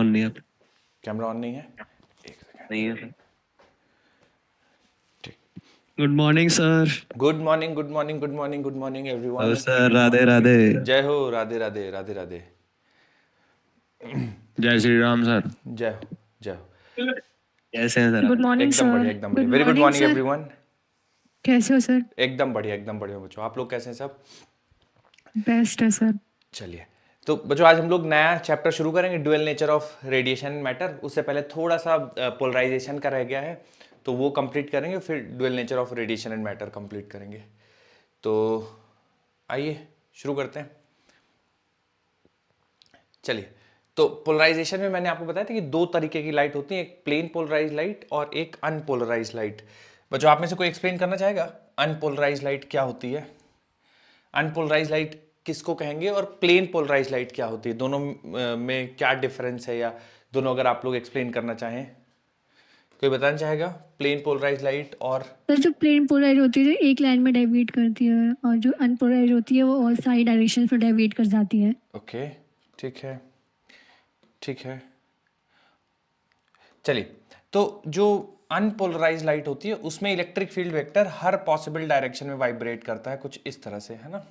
On नहीं है। Camera on नहीं है, एक सेकंड। नहीं है sir. Good morning sir. Good morning, good morning, good morning, good morning everyone. Hello sir, Radhe Radhe. जय हो, राधे राधे, राधे राधे। जय श्री राम सर। जय हो, जय हो। कैसे हैं सर गुड आप? मॉर्निंग एकदम बढ़िया, सर। एकदम गुड बढ़िया। Very good morning morning sir. Everyone. कैसे हो सर? एकदम बढ़िया, एकदम बढ़िया बच्चों। आप लोग कैसे हैं सब? बेस्ट है सर। चलिए, तो बच्चों आज हम लोग नया चैप्टर शुरू करेंगे, dual nature of radiation matter. उससे पहले थोड़ा सा पोलराइजेशन का रह गया है, तो वो कंप्लीट करेंगे, फिर dual nature of radiation and matter complete करेंगे। तो आइए शुरू करते हैं। चलिए, तो पोलराइजेशन में मैंने आपको बताया था कि दो तरीके की लाइट होती है, एक प्लेन पोलराइज लाइट और एक अनपोलराइज लाइट। बच्चों आप में से कोई एक्सप्लेन करना चाहेगा अनपोलराइज लाइट क्या होती है? अनपोलराइज लाइट किसको कहेंगे और प्लेन पोलराइज लाइट क्या होती है? दोनों में क्या डिफरेंस है, या दोनों अगर आप लोग एक्सप्लेन करना चाहें, कोई बताना चाहेगा? प्लेन पोलराइज लाइट और सर जो प्लेन पोलराइज होती है एक लाइन में डेविएट करती है, और जो अनपोलराइज होती है वो और सारी डायरेक्शन में डेविएट कर जाती है। ओके, ठीक है, ठीक है। चलिए, तो जो अनपोलराइज लाइट होती है उसमें इलेक्ट्रिक फील्ड वेक्टर हर पॉसिबल डायरेक्शन में वाइब्रेट करता है, कुछ इस तरह से, है ना।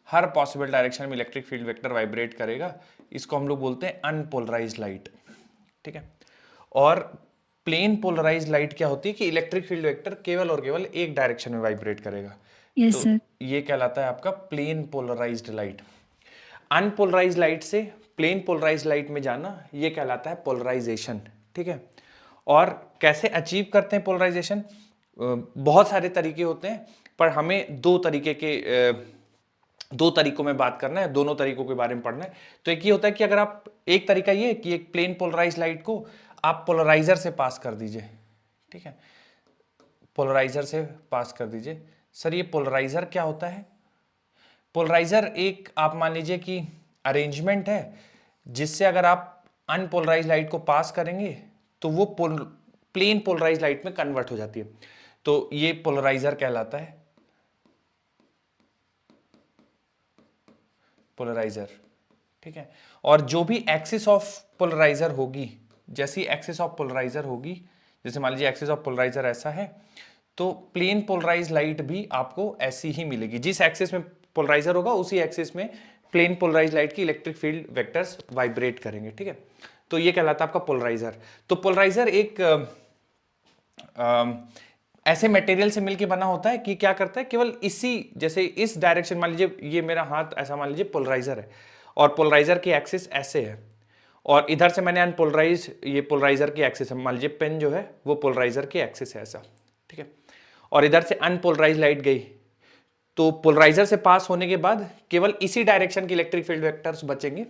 हर पॉसिबल डायरेक्शन में इलेक्ट्रिक फील्ड वेक्टर वाइब्रेट करेगा, इसको हम लोग बोलते हैं अनपोलराइज लाइट, ठीक है। और प्लेन पोलराइज लाइट क्या होती है कि इलेक्ट्रिक फील्ड वेक्टर केवल और केवल एक डायरेक्शन में वाइब्रेट करेगा, यस तो सर। ये कहलाता है आपका plane polarized light. Unpolarize light से प्लेन पोलराइज लाइट में जाना ये कहलाता है पोलराइजेशन, ठीक है। और कैसे अचीव करते हैं पोलराइजेशन? बहुत सारे तरीके होते हैं, पर हमें दो तरीकों में बात करना है, दोनों तरीकों के बारे में पढ़ना है। तो एक ये होता है कि अगर आप, एक तरीका ये है कि एक प्लेन पोलराइज लाइट को आप पोलराइजर से पास कर दीजिए, ठीक है, पोलराइजर से पास कर दीजिए। सर ये पोलराइजर क्या होता है? पोलराइजर एक, आप मान लीजिए कि अरेंजमेंट है जिससे अगर आप अनपोलराइज लाइट को पास करेंगे तो वो प्लेन पोलराइज लाइट में कन्वर्ट हो जाती है, तो ये पोलराइजर कहलाता है, पोलराइजर, ठीक है। और जो भी एक्सिस ऑफ पोलराइजर होगी, जैसी एक्सिस ऑफ पोलराइजर होगी, जैसे मान लीजिए एक्सिस ऑफ पोलराइजर ऐसा है, तो प्लेन पोलराइज लाइट भी आपको ऐसी ही मिलेगी। जिस एक्सिस में पोलराइजर होगा उसी एक्सिस में प्लेन पोलराइज लाइट की इलेक्ट्रिक फील्ड वेक्टर्स वाइब्रेट करेंगे, ठीक है। तो ये कहलाता है आपका पोलराइजर। तो पोलराइजर एक ऐसे मटेरियल से मिलके बना होता है कि क्या करता है, केवल इसी, जैसे इस डायरेक्शन, मान लीजिए ये मेरा हाथ ऐसा मान लीजिए पोलराइजर है, और पोलराइजर की एक्सिस ऐसे है, और इधर से मैंने अनपोलराइज, ये पोलराइजर की एक्सिस है, मान लीजिए पेन जो है वो पोलराइजर की एक्सिस है ऐसा, ठीक है। और इधर से अनपोलराइज लाइट गई, तो पोलराइजर से पास होने के बाद केवल इसी डायरेक्शन के इलेक्ट्रिक फील्ड वेक्टर्स बचेंगे,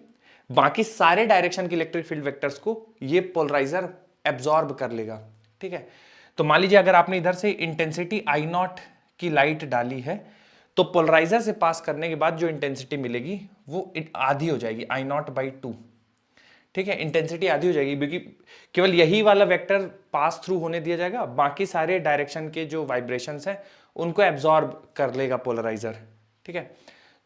बाकी सारे डायरेक्शन के इलेक्ट्रिक फील्ड वेक्टर्स को ये पोलराइजर एब्जॉर्ब कर लेगा, ठीक है। तो मान लीजिए अगर आपने इधर से इंटेंसिटी आई नॉट की लाइट डाली है, तो पोलराइजर से पास करने के बाद जो इंटेंसिटी मिलेगी वो आधी हो जाएगी, आई नॉट बाई टू, ठीक है। इंटेंसिटी आधी हो जाएगी क्योंकि केवल यही वाला वेक्टर पास थ्रू होने दिया जाएगा, बाकी सारे डायरेक्शन के जो वाइब्रेशंस हैं उनको एब्जॉर्ब कर लेगा पोलराइजर, ठीक है।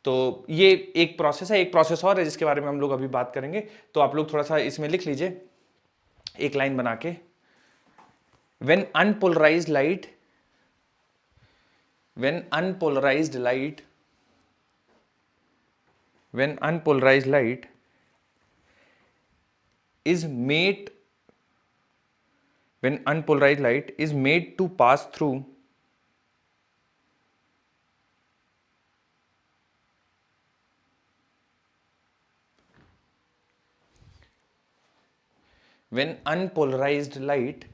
तो ये एक प्रोसेस है, एक प्रोसेस और है जिसके बारे में हम लोग अभी बात करेंगे। तो आप लोग थोड़ा सा इसमें लिख लीजिए एक लाइन बना के, when unpolarized light when unpolarized light when unpolarized light is made when unpolarized light is made to pass through when unpolarized light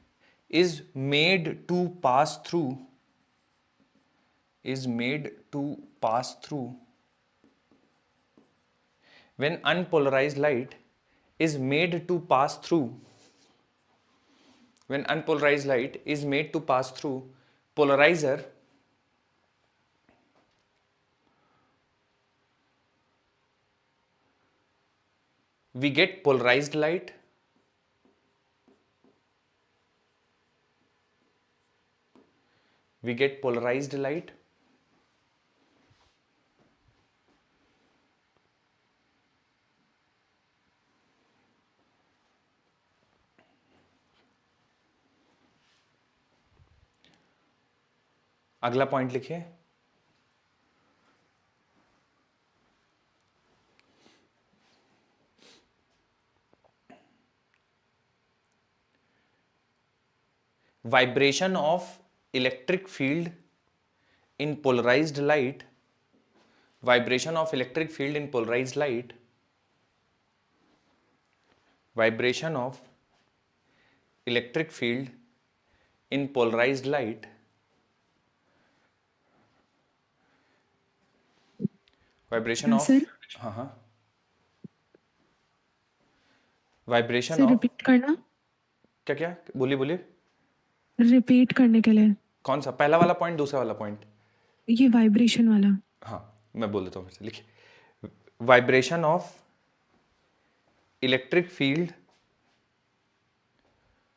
is made to pass through is made to pass through when unpolarized light is made to pass through when unpolarized light is made to pass through polarizer, we get polarized light, we get polarized light, अगला point लिखिए। Vibration of electric field in polarized light, vibration of electric field in polarized light, vibration of electric field in polarized light, vibration of, sir हाँ हाँ, vibration sir of, repeat करना, क्या क्या बोलिए बोलिए, repeat करने के लिए। कौन सा, पहला वाला पॉइंट, दूसरा वाला पॉइंट? ये वाइब्रेशन वाला। हाँ मैं बोल देता हूँ, फिर से लिखिए। Vibration of electric field,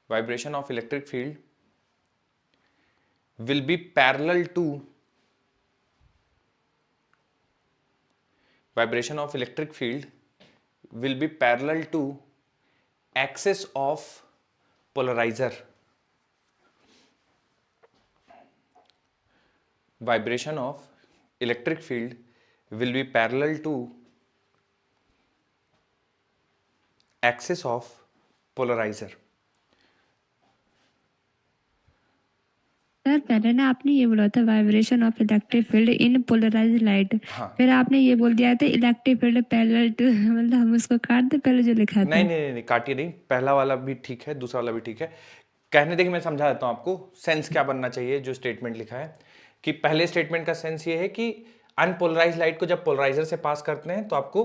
vibration of electric field will be parallel to, vibration of electric field will be parallel to axis of polarizer. Vibration of electric field will be parallel to axis of polarizer. Sir पहले ना आपने ये बोला था vibration of electric field in polarized light, हाँ। फिर आपने ये बोल दिया था इलेक्ट्रिक फील्ड पैरेलल टू, मतलब हम उसको काट दे पहले जो लिखा था। नहीं नहीं नहीं, नहीं काटिए नहीं, पहला वाला भी ठीक है, दूसरा वाला भी ठीक है। कहने देखिए मैं समझा देता हूँ आपको सेंस क्या बनना चाहिए जो स्टेटमेंट लिखा है। कि पहले स्टेटमेंट का सेंस ये है कि अनपोलराइज लाइट को जब पोलराइजर से पास करते हैं तो आपको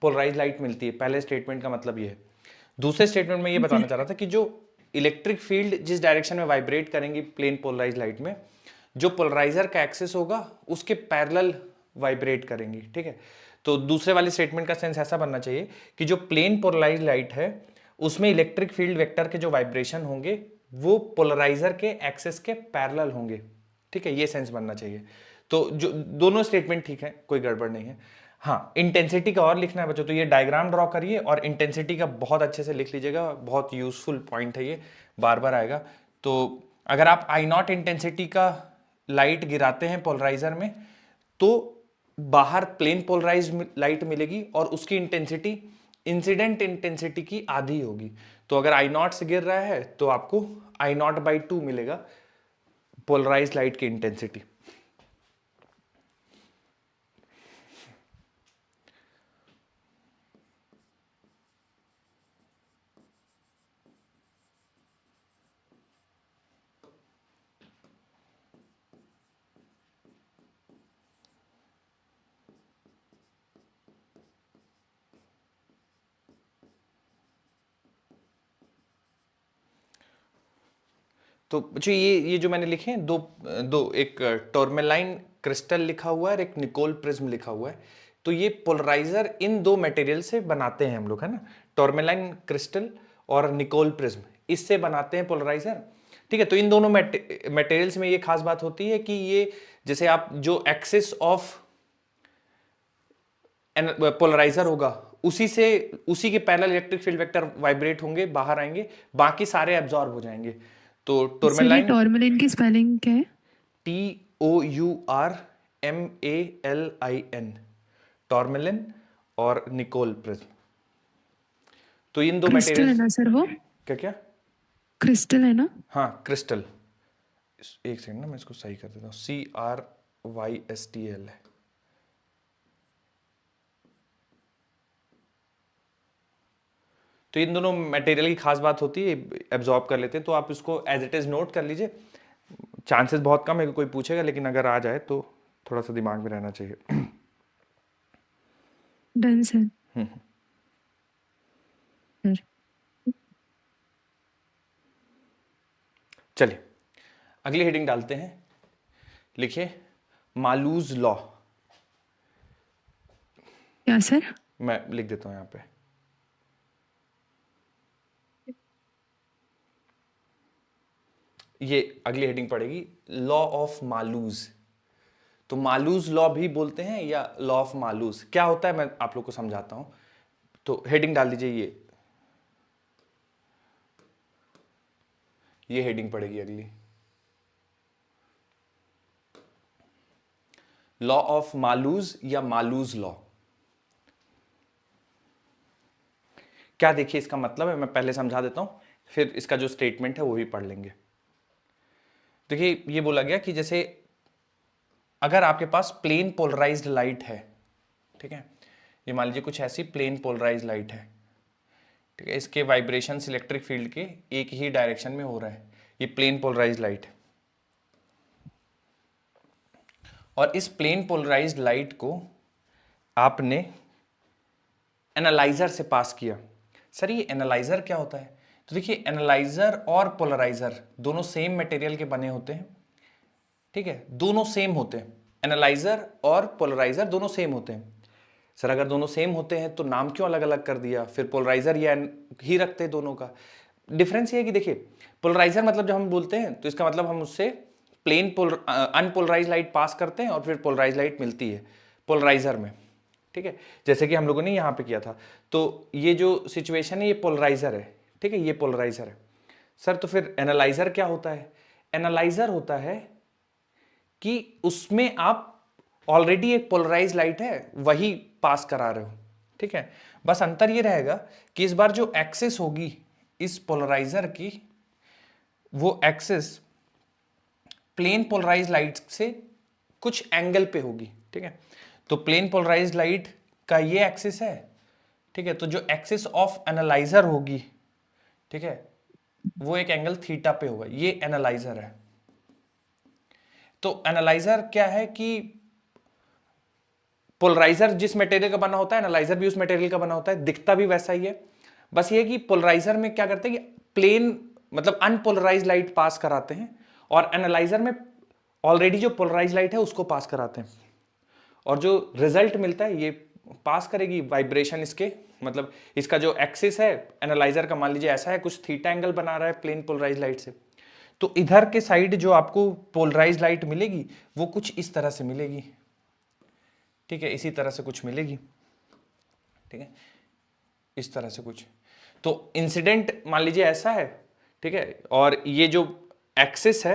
पोलराइज लाइट मिलती है, पहले स्टेटमेंट का मतलब ये है। दूसरे स्टेटमेंट में ये बताना चाह रहा था कि जो इलेक्ट्रिक फील्ड जिस डायरेक्शन में वाइब्रेट करेंगी प्लेन पोलराइज लाइट में, जो पोलराइजर का एक्सिस होगा उसके पैरेलल वाइब्रेट करेंगी, ठीक है। तो दूसरे वाले स्टेटमेंट का सेंस ऐसा बनना चाहिए कि जो प्लेन पोलराइज लाइट है उसमें इलेक्ट्रिक फील्ड वेक्टर के जो वाइब्रेशन होंगे वो पोलराइजर के एक्सिस के पैरेलल होंगे, ठीक है, ये सेंस बनना चाहिए। तो जो दोनों स्टेटमेंट ठीक है, कोई गड़बड़ नहीं है। हाँ, इंटेंसिटी का और लिखना है बच्चों, तो ये डायग्राम ड्रॉ करिए और इंटेंसिटी का बहुत अच्छे से लिख लीजिएगा, बहुत यूजफुल पॉइंट है ये, बार बार आएगा। तो अगर आप आई नॉट इंटेंसिटी का लाइट गिराते हैं पोलराइजर में तो बाहर प्लेन पोलराइज लाइट मिलेगी और उसकी इंटेंसिटी इंसिडेंट इंटेंसिटी की आधी होगी। तो अगर आई नॉट से गिर रहा है तो आपको आई नॉट बाई 2 मिलेगा पोलराइज लाइट की इंटेंसिटी। तो बच्चों ये जो मैंने लिखे हैं दो एक टॉर्मेलाइन क्रिस्टल लिखा हुआ है और एक निकोल प्रिज्म लिखा हुआ है। तो ये पोलराइजर इन दो मटेरियल से बनाते हैं हम लोग, है ना, टॉर्मेलाइन क्रिस्टल और निकोल प्रिज्म, इससे बनाते हैं पोलराइजर, ठीक है। तो इन दोनों मटेरियल्स में ये खास बात होती है कि ये जैसे आप जो एक्सिस ऑफ पोलराइजर होगा उसी के parallel electric field vector vibrate होंगे, बाहर आएंगे, बाकी सारे एब्जॉर्ब हो जाएंगे। तो टॉर्मेलाइन, टॉर्मेलाइन की स्पेलिंग क्या है? TOURMALIN, टॉर्मेलिन और निकोल प्रिज्म। तो इन दो क्रिस्टल है मटेरियल, ना सर वो? क्या क्या? क्रिस्टल है ना? हाँ क्रिस्टल, एक सेकंड ना मैं इसको सही कर देता हूँ, CRYSTL है। तो इन दोनों मटेरियल की खास बात होती है एब्जॉर्ब कर लेते हैं, तो आप इसको एज इट इज नोट कर लीजिए। चांसेस बहुत कम है कि कोई पूछेगा, लेकिन अगर आ जाए तो थोड़ा सा दिमाग में रहना चाहिए। Done sir. चलिए अगली हेडिंग डालते हैं, लिखिए मालूज लॉ। क्या सर? मैं लिख देता हूं यहां पे, ये अगली हेडिंग पड़ेगी लॉ ऑफ मालूज। तो मालूज लॉ भी बोलते हैं या लॉ ऑफ मालूज, क्या होता है मैं आप लोग को समझाता हूं। तो हेडिंग डाल दीजिए, ये हेडिंग पड़ेगी अगली। लॉ ऑफ मालूज या मालूज लॉ। क्या देखिए इसका मतलब है, मैं पहले समझा देता हूं, फिर इसका जो स्टेटमेंट है वो भी पढ़ लेंगे। देखिए ये बोला गया कि जैसे अगर आपके पास प्लेन पोलराइज्ड लाइट है, ठीक है, ये मान लीजिए कुछ ऐसी प्लेन पोलराइज्ड लाइट है, ठीक है, इसके वाइब्रेशंस इलेक्ट्रिक फील्ड के एक ही डायरेक्शन में हो रहा है, ये प्लेन पोलराइज्ड लाइट है, और इस प्लेन पोलराइज्ड लाइट को आपने एनालाइजर से पास किया। सर ये एनालाइजर क्या होता है? तो देखिए एनालाइजर और पोलराइजर दोनों सेम मटेरियल के बने होते हैं, ठीक है, दोनों सेम होते हैं, एनालाइजर और पोलराइजर दोनों सेम होते हैं। सर अगर दोनों सेम होते हैं तो नाम क्यों अलग अलग कर दिया, फिर पोलराइजर या ही रखते हैं दोनों का। डिफरेंस ये है कि देखिए पोलराइजर मतलब जब हम बोलते हैं तो इसका मतलब हम उससे प्लेन अनपोलराइज लाइट पास करते हैं और फिर पोलराइज लाइट मिलती है पोलराइजर में, ठीक है, जैसे कि हम लोगों ने यहाँ पे किया था। तो ये जो सिचुएशन है ये पोलराइजर है, ठीक है, ये पोलराइजर है। सर तो फिर एनालाइजर क्या होता है? एनालाइजर होता है कि उसमें आप ऑलरेडी एक पोलराइज लाइट है वही पास करा रहे हो, ठीक है, बस अंतर ये रहेगा कि इस बार जो एक्सिस होगी इस पोलराइजर की, वो एक्सिस प्लेन पोलराइज लाइट से कुछ एंगल पे होगी, ठीक है। तो प्लेन पोलराइज लाइट का ये एक्सिस है, ठीक है, तो जो एक्सिस ऑफ एनालाइजर होगी, ठीक है, वो एक एंगल थीटा पे होगा, ये एनालाइजर है। तो एनालाइजर क्या है कि पोलराइजर जिस मटेरियल का बना होता है एनालाइजर भी उस मटेरियल का बना होता है, दिखता भी वैसा ही है, बस ये कि पोलराइजर में क्या करते हैं कि प्लेन मतलब अनपोलराइज लाइट पास कराते हैं और एनालाइजर में ऑलरेडी जो पोलराइज लाइट है उसको पास कराते हैं, और जो रिजल्ट मिलता है ये पास करेगी वाइब्रेशन इसके, मतलब इसका जो एक्सिस है एनालाइजर का मान लीजिए ऐसा है, कुछ थीटा एंगल बना रहा है प्लेन पोलराइज लाइट से, तो इधर के साइड जो आपको पोलराइज लाइट मिलेगी वो कुछ इस तरह से मिलेगी, ठीक है, इसी तरह से कुछ मिलेगी, ठीक है, इस तरह से कुछ। तो इंसिडेंट मान लीजिए ऐसा है, ठीक है, और ये जो एक्सिस है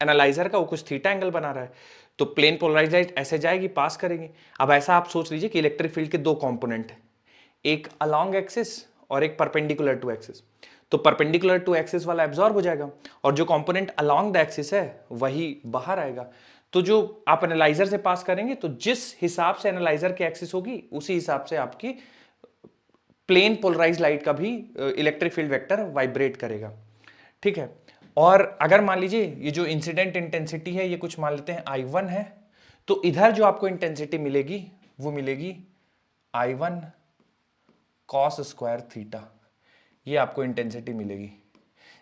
एनालाइजर का वो कुछ थीटा एंगल बना रहा है, तो प्लेन पोलराइज लाइट ऐसे जाएगी पास करेगी। अब ऐसा आप सोच लीजिए कि इलेक्ट्रिक फील्ड के दो कंपोनेंट है, एक अलोंग एक्सिस और एक परपेंडिकुलर टू एक्सिस। तो परपेंडिकुलर टू एक्सिस वाला एब्जॉर्ब हो जाएगा और जो कंपोनेंट अलोंग द एक्सिस है वही बाहर आएगा। तो जो आप एनालाइजर से पास करेंगे तो जिस हिसाब से एनालाइजर की एक्सिस होगी उसी हिसाब से आपकी प्लेन पोलराइज लाइट का भी इलेक्ट्रिक फील्ड वेक्टर वाइब्रेट करेगा, ठीक है। और अगर मान लीजिए ये जो इंसिडेंट इंटेंसिटी है ये कुछ मान लेते हैं I1 है, तो इधर जो आपको इंटेंसिटी मिलेगी वो मिलेगी I1 cos स्क्वायर थीटा, ये आपको इंटेंसिटी मिलेगी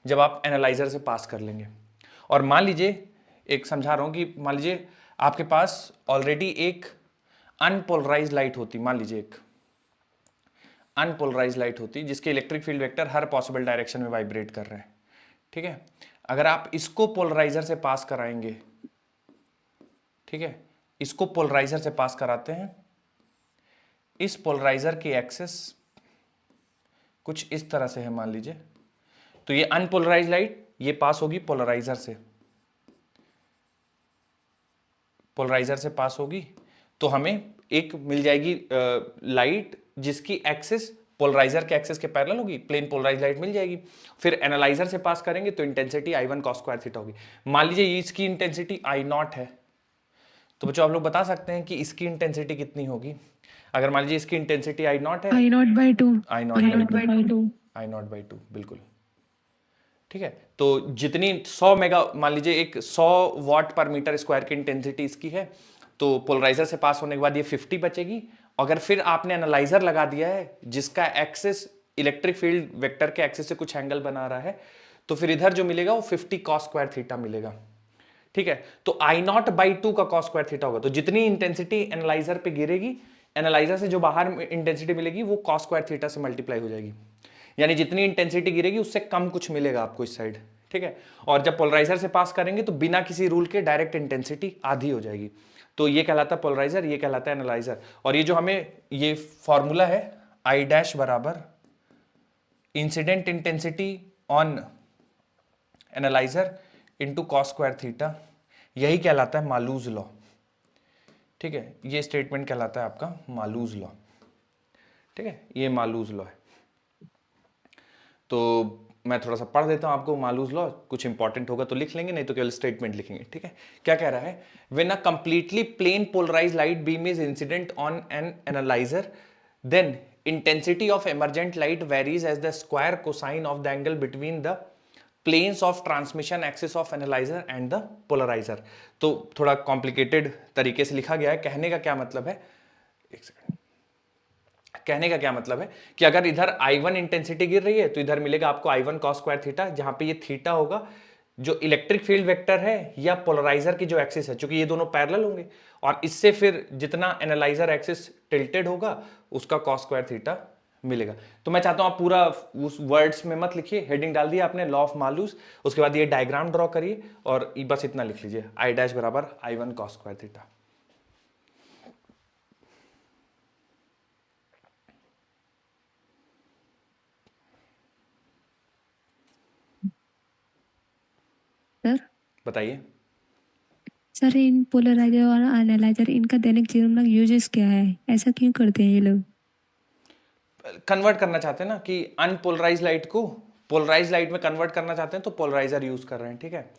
जब आप एनालाइजर से पास कर लेंगे। और मान लीजिए एक समझा रहा हूं कि मान लीजिए आपके पास ऑलरेडी एक अनपोलराइज लाइट होती, मान लीजिए एक अनपोलराइज लाइट होती जिसके इलेक्ट्रिक फील्ड वेक्टर हर पॉसिबल डायरेक्शन में वाइब्रेट कर रहे हैं, ठीक है। अगर आप इसको पोलराइजर से पास कराएंगे, ठीक है, इसको पोलराइजर से पास कराते हैं, इस पोलराइजर की एक्सिस कुछ इस तरह से है मान लीजिए, तो ये अनपोलराइज लाइट ये पास होगी पोलराइजर से, पोलराइजर से पास होगी तो हमें एक मिल जाएगी लाइट जिसकी एक्सिस पोलराइजर के एक्सिस के पैरेलल होगी, प्लेन पोलराइज लाइट मिल जाएगी। फिर एनालाइजर से पास करेंगे तो intensity I1 cos square theta होगी। मान लीजिए इसकी इंटेंसिटी I0 है, तो बच्चों आप लोग बता सकते हैं कि इसकी इंटेंसिटी कितनी होगी। अगर मान लीजिए इसकी इंटेंसिटी I0 है, I0/2 I0/2 बिल्कुल, ठीक है। तो जितनी 100 मेगा मान लीजिए एक 100 वाट पर मीटर स्क्वायर की इंटेंसिटी इसकी है, तो पोलराइजर से पास होने के बाद ये 50 बचेगी। अगर फिर आपने एनालाइजर लगा दिया है जिसका एक्सिस इलेक्ट्रिक फील्ड वेक्टर के एक्सिस से कुछ एंगल बना रहा है, तो फिर इधर जो मिलेगा वो 50 cos स्क्वायर थीटा मिलेगा, ठीक है। तो I0/2 का cos स्क्वायर थीटा होगा, तो जितनी इंटेंसिटी एनालाइजर पे गिरेगी, एनालाइजर से जो बाहर इंटेंसिटी मिलेगी वो cos स्क्वायर थीटा से मल्टीप्लाई हो जाएगी, यानी जितनी इंटेंसिटी गिरेगी उससे कम कुछ मिलेगा आपको इस साइड, ठीक है। और जब पोलराइजर से पास करेंगे तो बिना किसी रूल के डायरेक्ट इंटेंसिटी आधी हो जाएगी, तो ये कहलाता है पोलराइजर, ये कहलाता है एनालाइजर। और ये जो हमें ये फॉर्मूला है I' बराबर incident intensity on analyser into cos square theta, यही कहलाता है मालूज लॉ, ठीक है, ये स्टेटमेंट कहलाता है आपका मालूज लॉ। ठीक है, ये मालूज लॉ है। तो मैं थोड़ा सा पढ़ देता हूं आपको मालूज लॉ, कुछ इंपॉर्टेंट होगा तो लिख लेंगे, नहीं तो केवल स्टेटमेंट लिखेंगे। ठीक है, क्या कह रहा है? When a completely plane polarize light beam is incident on an analyzer, then intensity of emergent light varies as the square cosine of the angle between the planes of transmission axis of analyzer and the polarizer। तो थोड़ा complicated तरीके से लिखा गया है। कहने का क्या मतलब है, एक सेकंड, कहने का क्या मतलब है कि अगर इधर I1 इंटेंसिटी गिर रही है तो इधर मिलेगा आपको I1 cos स्क्वायर थीटा, जहां पे ये थीटा होगा जो इलेक्ट्रिक फील्ड वेक्टर है या पोलराइजर की जो एक्सिस है, क्योंकि ये दोनों पैरेलल होंगे, और इससे फिर जितना एनालाइजर एक्सिस टिल्टेड होगा उसका cos स्क्वायर थीटा मिलेगा। तो मैं चाहता हूं आप पूरा उस वर्ड्स में मत लिखिए, हेडिंग डाल दिया आपने लॉ ऑफ मालूस, उसके बाद ये डायग्राम ड्रॉ करिए और बस इतना लिख लीजिए, I डैश बराबर I1 cos square theta. Sir बताइए। सर इन पोलराइजर और एनालाइजर इनका दैनिक जीवन में यूजेस क्या है, ऐसा क्यों करते हैं ये लोग? कन्वर्ट करना चाहते हैं ना, कि अनपोलराइज लाइट को पोलराइज लाइट में कन्वर्ट करना चाहते हैं तो पोलराइजर यूज कर रहे हैं। ठीक है,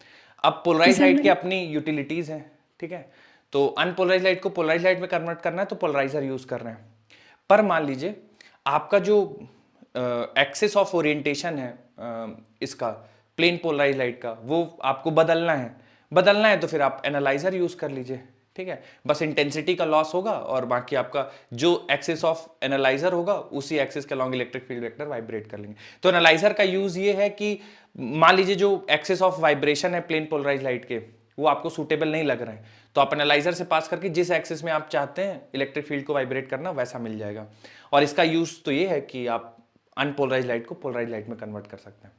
अब पोलराइज सर लाइट की अपनी यूटिलिटीज हैं। ठीक है, तो अनपोलराइज लाइट को पोलराइज लाइट में कन्वर्ट करना है तो पोलराइजर यूज कर रहे हैं। पर मान लीजिए आपका जो एक्सिस ऑफ ओरिएंटेशन है इसका प्लेन पोलराइज लाइट का, वो आपको बदलना है तो फिर आप एनालाइजर यूज कर लीजिए। ठीक है, बस इंटेंसिटी का लॉस होगा और बाकी आपका जो एक्सिस ऑफ एनालाइजर होगा उसी एक्सिस के along electric field vector vibrate कर लेंगे। तो एनालाइजर का यूज ये है कि मान लीजिए जो एक्सिस ऑफ वाइब्रेशन है प्लेन पोलराइज लाइट के, वो आपको सूटेबल नहीं लग रहे हैं, तो आप एनालाइजर से पास करके जिस एक्सिस में आप चाहते हैं इलेक्ट्रिक फील्ड को वाइब्रेट करना वैसा मिल जाएगा। और इसका यूज तो ये है कि आप अनपोलराइज लाइट को पोलराइज लाइट में कन्वर्ट कर सकते हैं।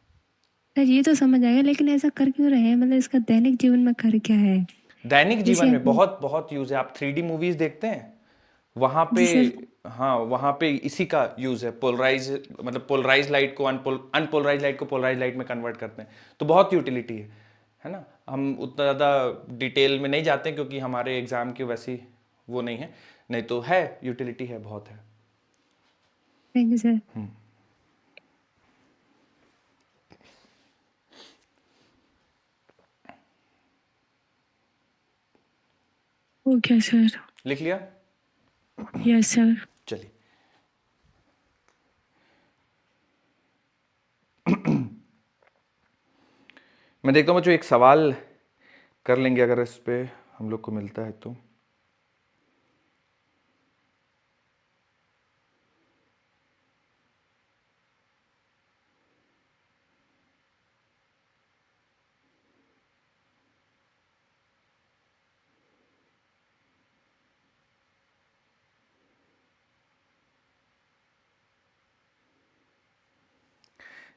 सर ये तो समझ आएगा, लेकिन ऐसा कर क्यों रहे हैं, मतलब इसका दैनिक जीवन में कर क्या है? दैनिक जीवन जैसे में बहुत बहुत यूज है। आप 3D मूवीज देखते हैं वहां पे, जी सर। हाँ वहां पे इसी का यूज है। पोलराइज मतलब पोलराइज लाइट को अनपोलराइज लाइट को पोलराइज लाइट में कन्वर्ट करते हैं, तो बहुत यूटिलिटी है ना। हम उतना ज़्यादा डिटेल में नहीं जाते क्योंकि हमारे एग्जाम की वैसी वो नहीं है, नहीं तो है, यूटिलिटी है, बहुत है। Thank you sir. Okay sir. लिख लिया? Yes sir. चलिए, मैं देखता हूँ बच्चों एक सवाल कर लेंगे अगर इस पे हम लोग को मिलता है तो।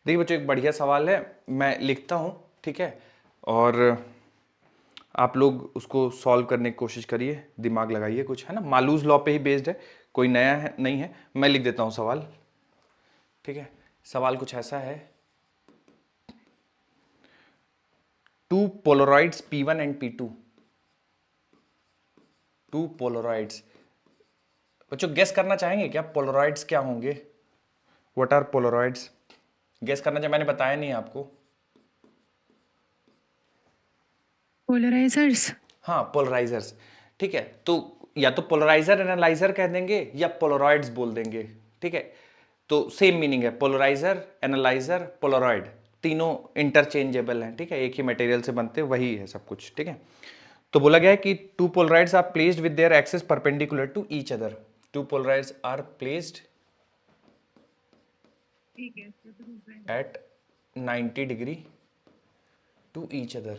देखिए बच्चों एक बढ़िया सवाल है, मैं लिखता हूँ, ठीक है, और आप लोग उसको सॉल्व करने की कोशिश करिए, दिमाग लगाइए कुछ, है ना। मालूज लॉ पे ही बेस्ड है, कोई नया है नहीं है। मैं लिख देता हूँ सवाल, ठीक है। सवाल कुछ ऐसा है, two polaroids P1 and P2, two polaroids. बच्चों गेस करना चाहेंगे क्या पोलराइड्स क्या होंगे? What are पोलराइड्स? गेस करना चाहिए, मैंने बताया नहीं आपको। पोलराइजर्स। हाँ पोलराइजर्स, ठीक है। तो या तो पोलराइजर एनालाइजर कह देंगे या पोलराइड्स बोल देंगे, ठीक है। तो सेम मीनिंग है, पोलराइजर एनालाइजर पोलराइड, तीनों इंटरचेंजेबल हैं, ठीक है, एक ही मटेरियल से बनते, वही है सब कुछ, ठीक है। तो बोला गया है कि two polaroids are placed with their axis perpendicular to each other. Two polaroids are placed at 90 degree to each other,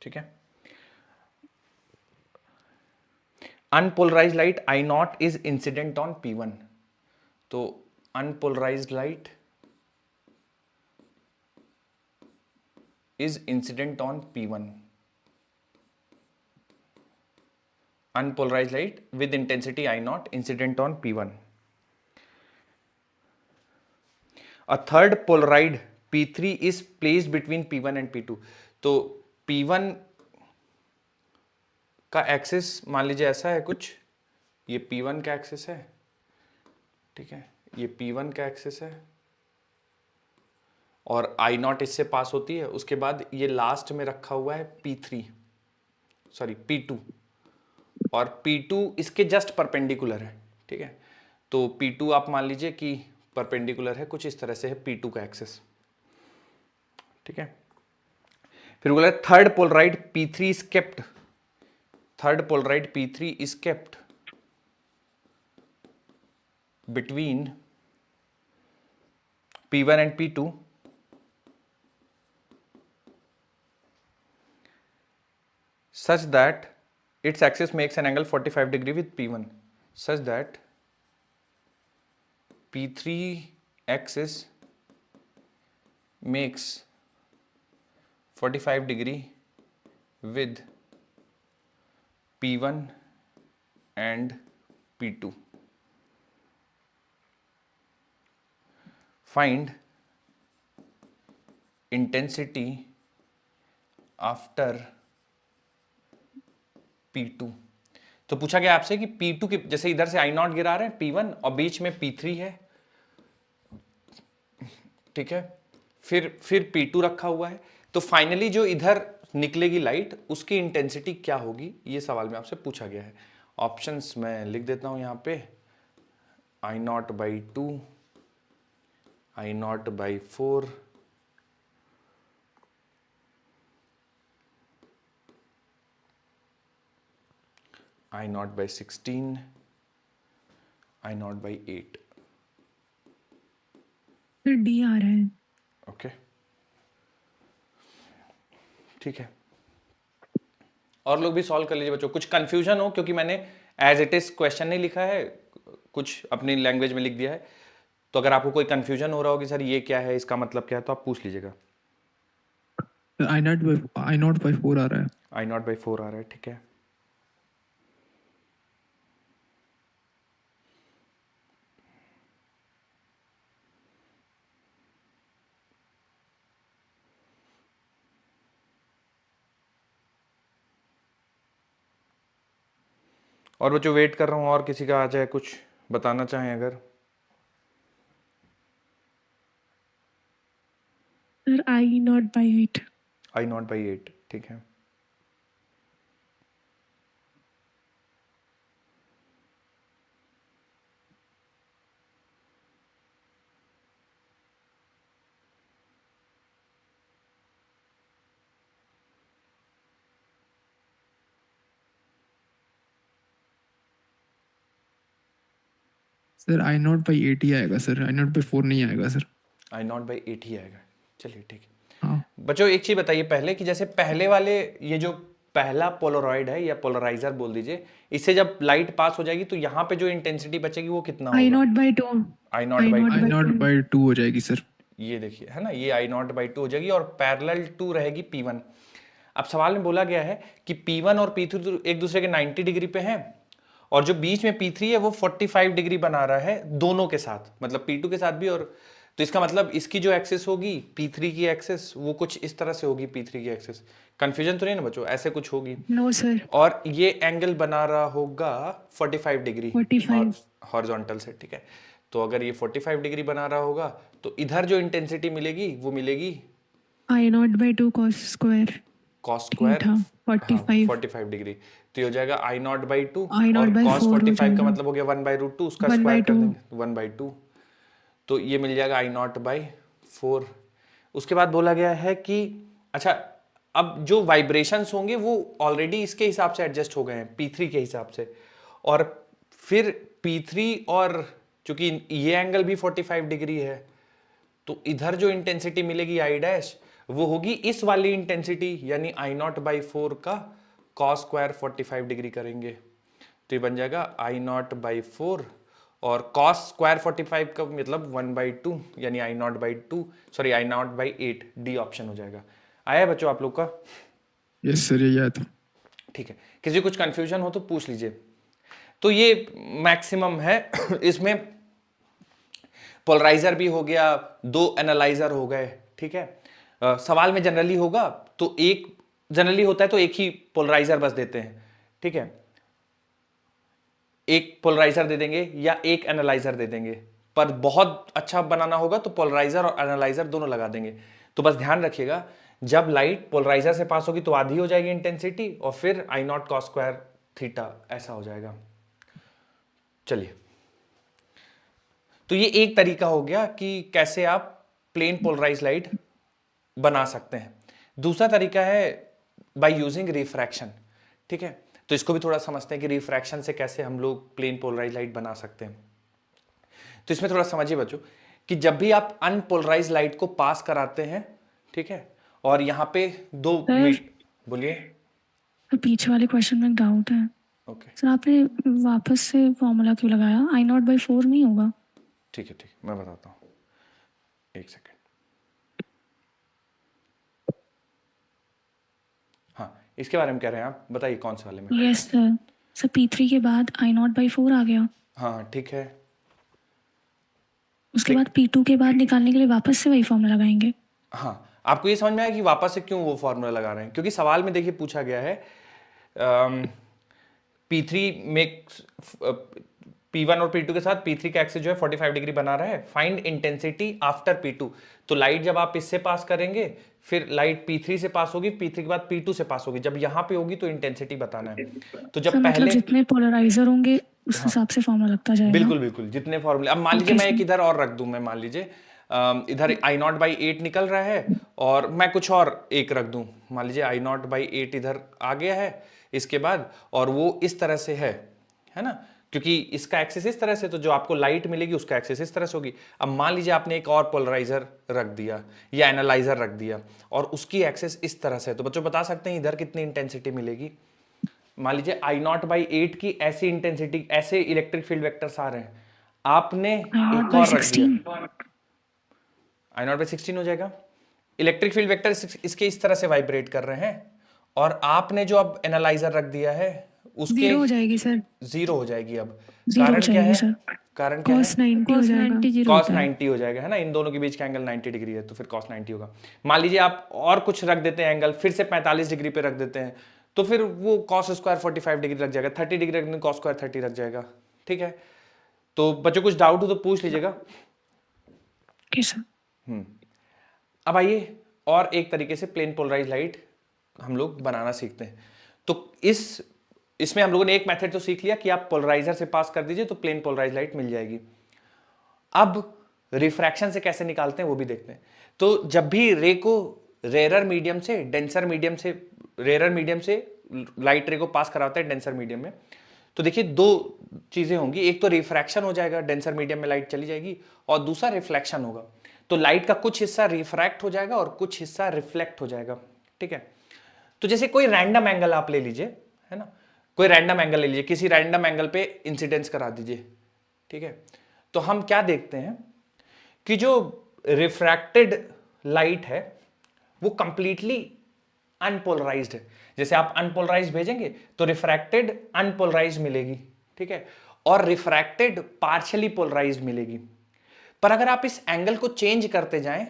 ठीक है। Unpolarized light I naught is incident on P1, तो unpolarized light is incident on P1, unpolarized light with intensity I naught incident on P1. A third polaroid P3 is placed between P1 and P2. तो P1 का axis मान लीजिए ऐसा है कुछ, ये P1 का एक्सिस है, ठीक है, ये P1 का एक्सिस है और I नॉट इससे पास होती है, उसके बाद ये लास्ट में रखा हुआ है P2 और P2 इसके जस्ट परपेंडिकुलर है, ठीक है। तो P2 आप मान लीजिए कि परपेंडिकुलर है, कुछ इस तरह से है P2 का एक्सिस, ठीक है। फिर बोला third Polaroid P3 is kept, third Polaroid P3 is kept between P1 and P2 such that its axis makes an angle 45 degree with P1 such that P3 axis makes 45 degree with P1 and P2. Find intensity after P2। तो पूछा गया आपसे कि P2 के जैसे इधर से I not गिरा रहे हैं P1 और बीच में P3 है, ठीक है, फिर P2 रखा हुआ है, तो फाइनली जो इधर निकलेगी लाइट उसकी इंटेंसिटी क्या होगी, ये सवाल में आपसे पूछा गया है। ऑप्शंस मैं लिख देता हूं यहां पे, I not by 2, I not by 4, I not by 16, I not by 8। फिर डी आ रहा है। ओके, ठीक है, और लोग भी सॉल्व कर लीजिए बच्चों। कुछ कंफ्यूजन हो, क्योंकि मैंने एज इट इज क्वेश्चन नहीं लिखा है, कुछ अपनी लैंग्वेज में लिख दिया है, तो अगर आपको कोई कंफ्यूजन हो रहा हो कि सर ये क्या है, इसका मतलब क्या है, तो आप पूछ लीजिएगा। आई नॉट बाई 4 आ रहा है। I नॉट बाई 4 आ रहा है, ठीक है। और बच्चों वेट कर रहा हूँ, और किसी का आ जाए कुछ बताना चाहें अगर। Sir I not by 8। I not by 8, ठीक है। सर आई नॉट बाई 8 ही आएगा सर, आई नॉट बाई 4 नहीं आएगा सर। I नॉट बाई 8 ही आएगा, चलिए ठीक है। हाँ बच्चों एक चीज बताइए पहले, कि जैसे पहले वाले ये जो पहला पोलराइड है या पोलराइजर बोल दीजिए, इससे जब लाइट पास हो जाएगी तो यहाँ पे जो इंटेंसिटी बचेगी वो कितना I होगा? Not by 2। I not by I not by 2 हो जाएगी सर। ये देखिए है ना, ये I नॉट बाई 2 हो जाएगी और पैरेलल टू रहेगी P1। अब सवाल में बोला गया है कि P1 और P3 एक दूसरे के 90 डिग्री पे हैं, और जो बीच में P3 है वो 45 डिग्री बना रहा है दोनों के साथ, मतलब P2 के साथ भी। और तो इसका मतलब इसकी जो एक्सिस होगी P3 की एक्सिस वो कुछ इस तरह से होगी, P3 की एक्सिस। कंफ्यूजन तो नहीं ना बच्चों, ऐसे कुछ होगी। No sir. और ये एंगल बना रहा होगा 45 डिग्री 45 हॉरिजॉन्टल से, ठीक है। तो अगर ये 45 डिग्री बना रहा होगा तो इधर जो इंटेंसिटी मिलेगी वो मिलेगी I not by 2 cos square. cos square 45 45 degree, तो ये हो जाएगा I नॉट बाई 2 I और नॉट बाई cos 4 हो 45 का जाएगा। मतलब हो गया 1/√2, उसका 1/2 स्क्वायर कर देंगे 1/2, तो ये मिल जाएगा I नॉट बाई 4। उसके बाद बोला गया है कि अच्छा अब जो वाइब्रेशंस होंगे वो ऑलरेडी इसके हिसाब से एडजस्ट हो गए हैं P3 के हिसाब से, और फिर P3 और चूंकि ये एंगल भी 45 डिग्री है, तो इधर जो इंटेंसिटी मिलेगी I डैश वो होगी इस वाली इंटेंसिटी, यानी I नॉट बाई 4 का cos स्क्वायर 45 डिग्री करेंगे, तो ये बन जाएगा I नॉट बाई 4 और cos स्क्वायर 45 का मतलब 1/2, यानी I not by 2 sorry I not by 8, D option हो जाएगा। आया बच्चों आप लोग का? यस सर, ये आया था। ठीक है, किसी कुछ कंफ्यूजन हो तो पूछ लीजिए। तो ये मैक्सिमम है इसमें पोलराइजर भी हो गया, 2 एनालाइजर हो गए, ठीक है। सवाल में जनरली होगा तो एक जनरली होता है तो एक ही पोलराइजर बस देते हैं, ठीक है, एक पोलराइजर दे देंगे या एक एनालाइजर दे देंगे, पर बहुत अच्छा बनाना होगा तो पोलराइजर और एनालाइजर दोनों लगा देंगे। तो बस ध्यान रखिएगा, जब लाइट पोलराइजर से पास होगी तो आधी हो जाएगी इंटेंसिटी और फिर आई नॉट कॉस स्क्वायर थीटा ऐसा हो जाएगा। चलिए, तो ये एक तरीका हो गया कि कैसे आप प्लेन पोलराइज लाइट बना सकते हैं। दूसरा तरीका है बाय यूजिंग रिफ्रैक्शन, ठीक है, तो इसको भी थोड़ा समझते हैं कि रिफ्रैक्शन से कैसे हम लोग प्लेन पोलराइज लाइट बना सकते हैं। तो इसमें थोड़ा समझिए बच्चों कि जब भी आप अनपोलराइज लाइट को पास कराते हैं, ठीक है, और यहाँ पे दो बोलिए। तो पीछे वाले क्वेश्चन में डाउट है ओके, सर, आपने वापस से फॉर्मूला क्यों लगाया? I0/4 नहीं होगा? ठीक है, मैं बताता हूँ, एक सेकेंड। हाँ, इसके बारे में कह रहे हैं आप, बताइए कौन से वाले में? Yes sir. सर P3 के बाद I0/4 आ गया, हाँ ठीक है, उसके बाद P2 के बाद निकालने के लिए वापस से वही फॉर्मूला लगाएंगे। हाँ, आपको ये समझ में आया कि वापस से क्यों वो फॉर्मूला लगा रहे हैं? क्योंकि सवाल में देखिए पूछा गया है P3 में P1 और P2 के साथ P3 का एक्सिस जो है 45 डिग्री बना रहा है, फाइंड इंटेंसिटी आफ्टर P2। तो लाइट जब आप इससे पास करेंगे, फिर लाइट P3 से पास होगी, P3 के बाद P2 से पास होगी, जब यहाँ पे होगी तो इंटेंसिटी बताना है। तो जब सर मतलब पहले जितने पोलराइजर होंगे उस हिसाब से फॉर्मूला लगता जाएगा। बिल्कुल बिल्कुल, जितने फॉर्मूले, अब मान लीजिए मैं एक इधर और रख दूं, मैं मान लीजिए इधर I0/8 निकल रहा है और मैं कुछ और एक रख दूं, मान लीजिए I0/8 इधर आ गया है इसके बाद, और वो इस तरह से है ना, क्योंकि इसका एक्सिस इस तरह से, तो जो आपको लाइट मिलेगी उसका एक्सिस इस तरह से होगी। अब मान लीजिए आपने एक और पोलराइजर रख दिया या एनालाइजर रख दिया और उसकी एक्सिस इस तरह से, तो बच्चों बता सकते हैं इधर कितनी इंटेंसिटी मिलेगी? मान लीजिए I0/8 की ऐसी इंटेंसिटी, ऐसे इलेक्ट्रिक फील्ड वेक्टर्स आ रहे हैं, आपने एक और रख दिया, I0/16 हो जाएगा। इलेक्ट्रिक फील्ड वेक्टर इसके इस तरह से वाइब्रेट कर रहे हैं और आपने जो अब एनालाइजर रख दिया है उसके 0 हो जाएगी सर। 0 हो जाएगी। अब 0 कारण हो क्या जाएगी है? सर। कारण क्या है? cos 90 हो जाएगा। cos 90 हो जाएगा, है ना, इन दोनों के बीच का एंगल 90 डिग्री है तो फिर cos 90 होगा। मान लीजिए आप और कुछ रख देते हैं एंगल, फिर से 45 डिग्री पे रख देते हैं, तो फिर वो cos स्क्वायर 45 डिग्री लग जाएगा, 30 डिग्री रखने cos स्क्वायर 30 लग जाएगा, ठीक है। तो बच्चों कुछ डाउट हो तो पूछ लीजिएगा। अब आइए और एक तरीके से प्लेन पोलराइज लाइट हम लोग बनाना सीखते हैं। तो इसमें हम लोगों ने एक मेथड तो सीख लिया कि आप पोलराइजर से पास कर दीजिए तो प्लेन पोलराइज लाइट मिल जाएगी। अब रिफ्रैक्शन से कैसे निकालते हैं वो भी देखते हैं। तो जब भी रे को रेरर मीडियम से डेंसर मीडियम से, रेरर मीडियम से लाइट रे को पास कराता है डेंसर मीडियम में, तो देखिए दो चीजें होंगी, एक तो रिफ्रैक्शन हो जाएगा, डेंसर मीडियम में लाइट चली जाएगी, और दूसरा रिफ्लेक्शन होगा। तो लाइट का कुछ हिस्सा रिफ्रैक्ट हो जाएगा और कुछ हिस्सा रिफ्लेक्ट हो जाएगा, ठीक है। तो जैसे कोई रैंडम एंगल आप ले लीजिए, है ना, कोई रैंडम एंगल ले लीजिए, किसी रैंडम एंगल पे इंसिडेंस करा दीजिए, ठीक है। तो हम क्या देखते हैं कि जो रिफ्रैक्टेड लाइट है वो कंप्लीटली अनपोलराइज्ड है। जैसे आप अनपोलराइज्ड भेजेंगे तो रिफ्रैक्टेड अनपोलराइज्ड मिलेगी, ठीक है, और रिफ्रैक्टेड पार्शियली पोलराइज्ड मिलेगी। पर अगर आप इस एंगल को चेंज करते जाएं,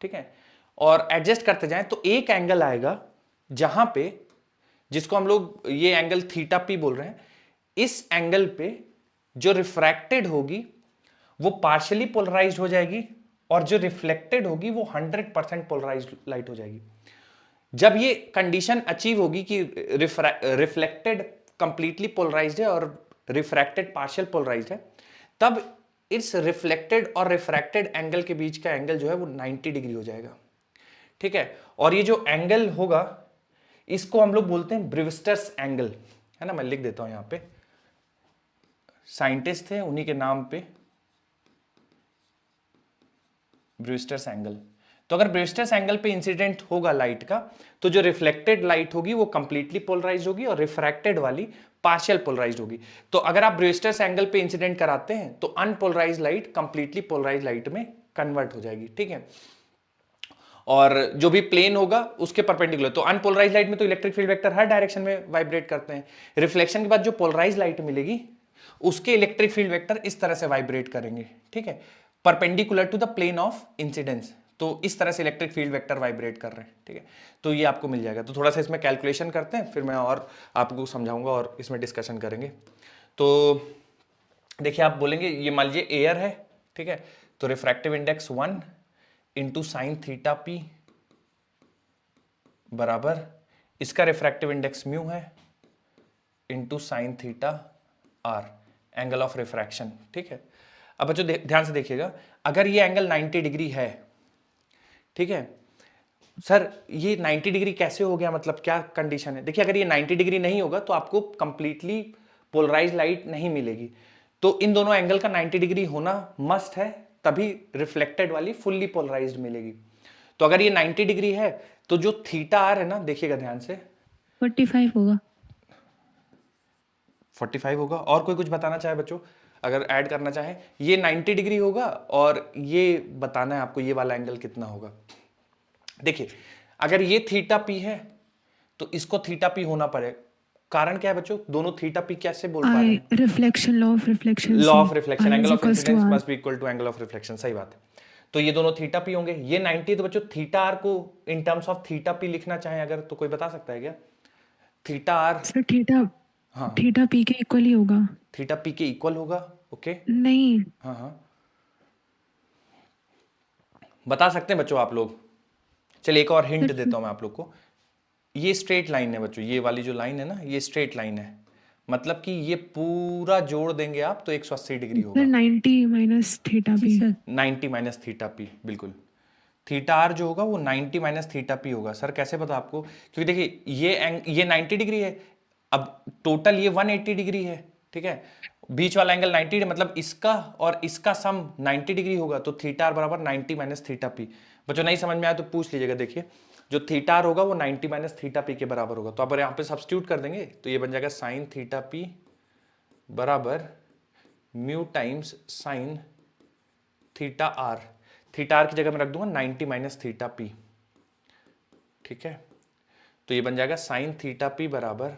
ठीक है, और एडजस्ट करते जाएं, तो एक एंगल आएगा जहां पे, जिसको हम लोग ये एंगल थीटा पी बोल रहे हैं, इस एंगल पे जो रिफ्रैक्टेड होगी वो पार्शियली पोलराइज्ड हो जाएगी और जो रिफ्लेक्टेड होगी वो 100% पोलराइज्ड लाइट हो जाएगी। जब ये कंडीशन अचीव होगी कि रिफ्लेक्टेड कंप्लीटली पोलराइज्ड है और रिफ्रैक्टेड पार्शियल पोलराइज्ड है, तब इस रिफ्लेक्टेड और रिफ्रैक्टेड एंगल के बीच का एंगल जो है वो 90 डिग्री हो जाएगा, ठीक है। और ये जो एंगल होगा इसको हम लोग बोलते हैं ब्रिवस्टर्स एंगल, है ना, मैं लिख देता हूं यहां पे, साइंटिस्ट थे उन्हीं के नाम पे ब्रिवस्टर्स एंगल। तो अगर ब्रिवस्टर्स एंगल पे इंसिडेंट होगा लाइट का, तो जो रिफ्लेक्टेड लाइट होगी वो कंप्लीटली पोलराइज्ड होगी और रिफ्रैक्टेड वाली पार्शियल पोलराइज्ड होगी। तो अगर आप ब्रिवस्टर्स एंगल पे इंसिडेंट कराते हैं तो unpolarized light completely polarized light में कन्वर्ट हो जाएगी, ठीक है। और जो भी प्लेन होगा उसके परपेंडिकुलर, तो अनपोलराइज्ड लाइट में तो इलेक्ट्रिक फील्ड वेक्टर हर डायरेक्शन में वाइब्रेट करते हैं। रिफ्लेक्शन के बाद जो पोलराइज्ड लाइट मिलेगी उसके इलेक्ट्रिक फील्ड वेक्टर इस तरह से वाइब्रेट करेंगे, ठीक है, perpendicular to the plane of incidence. तो इस तरह से इलेक्ट्रिक फील्ड वेक्टर वाइब्रेट कर रहे हैं, ठीक है। तो ये आपको मिल जाएगा। तो थोड़ा सा इसमें कैलकुलेशन करते हैं, फिर मैं और आपको समझाऊंगा और इसमें डिस्कशन करेंगे। तो देखिए, आप बोलेंगे ये मान लीजिए एयर है, ठीक है, तो refractive index 1 into sine theta P बराबर इसका रिफ्रैक्टिव इंडेक्स म्यू है into sine theta R, angle of refraction, ठीक है। अब बच्चों ध्यान से देखिएगा, अगर ये एंगल 90 डिग्री है, ठीक है, सर ये 90 डिग्री कैसे हो गया, मतलब क्या कंडीशन है? देखिए, अगर ये 90 डिग्री नहीं होगा तो आपको कंप्लीटली पोलराइज लाइट नहीं मिलेगी। तो इन दोनों एंगल का 90 डिग्री होना मस्ट है, तभी रिफ्लेक्टेड वाली फुल्ली पोलराइज्ड मिलेगी। तो अगर ये 90 डिग्री है तो जो थीटा आर है ना, देखिएगा ध्यान से, 45 होगा। 45 होगा। और कोई कुछ बताना चाहे बच्चों, अगर ऐड करना चाहे? ये 90 डिग्री होगा और ये बताना है आपको ये वाला एंगल कितना होगा। देखिए, अगर ये थीटा पी है तो इसको थीटा पी होना पड़ेगा। कारण क्या है बच्चों? दोनों थीटा पी कैसे बोल पा रहे हैं? Reflection, law of reflection, law of reflection, angle of incidence must be equal to angle of reflection, सही बात है। तो ये दोनों थीटा पी होंगे, ये 90, तो बच्चों थीटा आर को in terms of theta P लिखना चाहे अगर, तो कोई बता सकता है क्या? थीटा आर, सर थीटा, हाँ, थीटा पी के इक्वल ही होगा। थीटा पी के इक्वल होगा, ओके। नहीं, हाँ हाँ, बता सकते हैं बच्चों आप लोग? चलिए एक और हिंट देता हूं मैं आप लोग को। ये स्ट्रेट लाइन है बच्चों, ये वाली जो लाइन है ना, ये स्ट्रेट लाइन है, मतलब कि ये पूरा जोड़ देंगे आप तो 180 डिग्री होगा। Sir 90 minus theta P. 90 minus theta P, बिल्कुल। थीटा आर जो होगा वो 90 माइनस थीटा पी होगा। सर कैसे पता आपको? क्योंकि देखिए ये 90 डिग्री है, अब टोटल ये 180 डिग्री है, ठीक है, बीच वाला एंगल 90 मतलब इसका और इसका सम 90 डिग्री होगा, तो थीटा आर बराबर 90 माइनस थीटा पी। बच्चों नहीं समझ में आया तो पूछ लीजिएगा। देखिए, जो थीटा आर होगा वो 90 माइनस थीटा पी के बराबर होगा, तो अब यहाँ पे सब्स्टिट्यूट कर देंगे तो ये बन जाएगा साइन थीटा पी बराबर mu times sine theta R. Theta R की जगह मैं रख दूंगा 90 माइनस थीटा पी, ठीक है। तो ये बन जाएगा साइन थीटा पी बराबर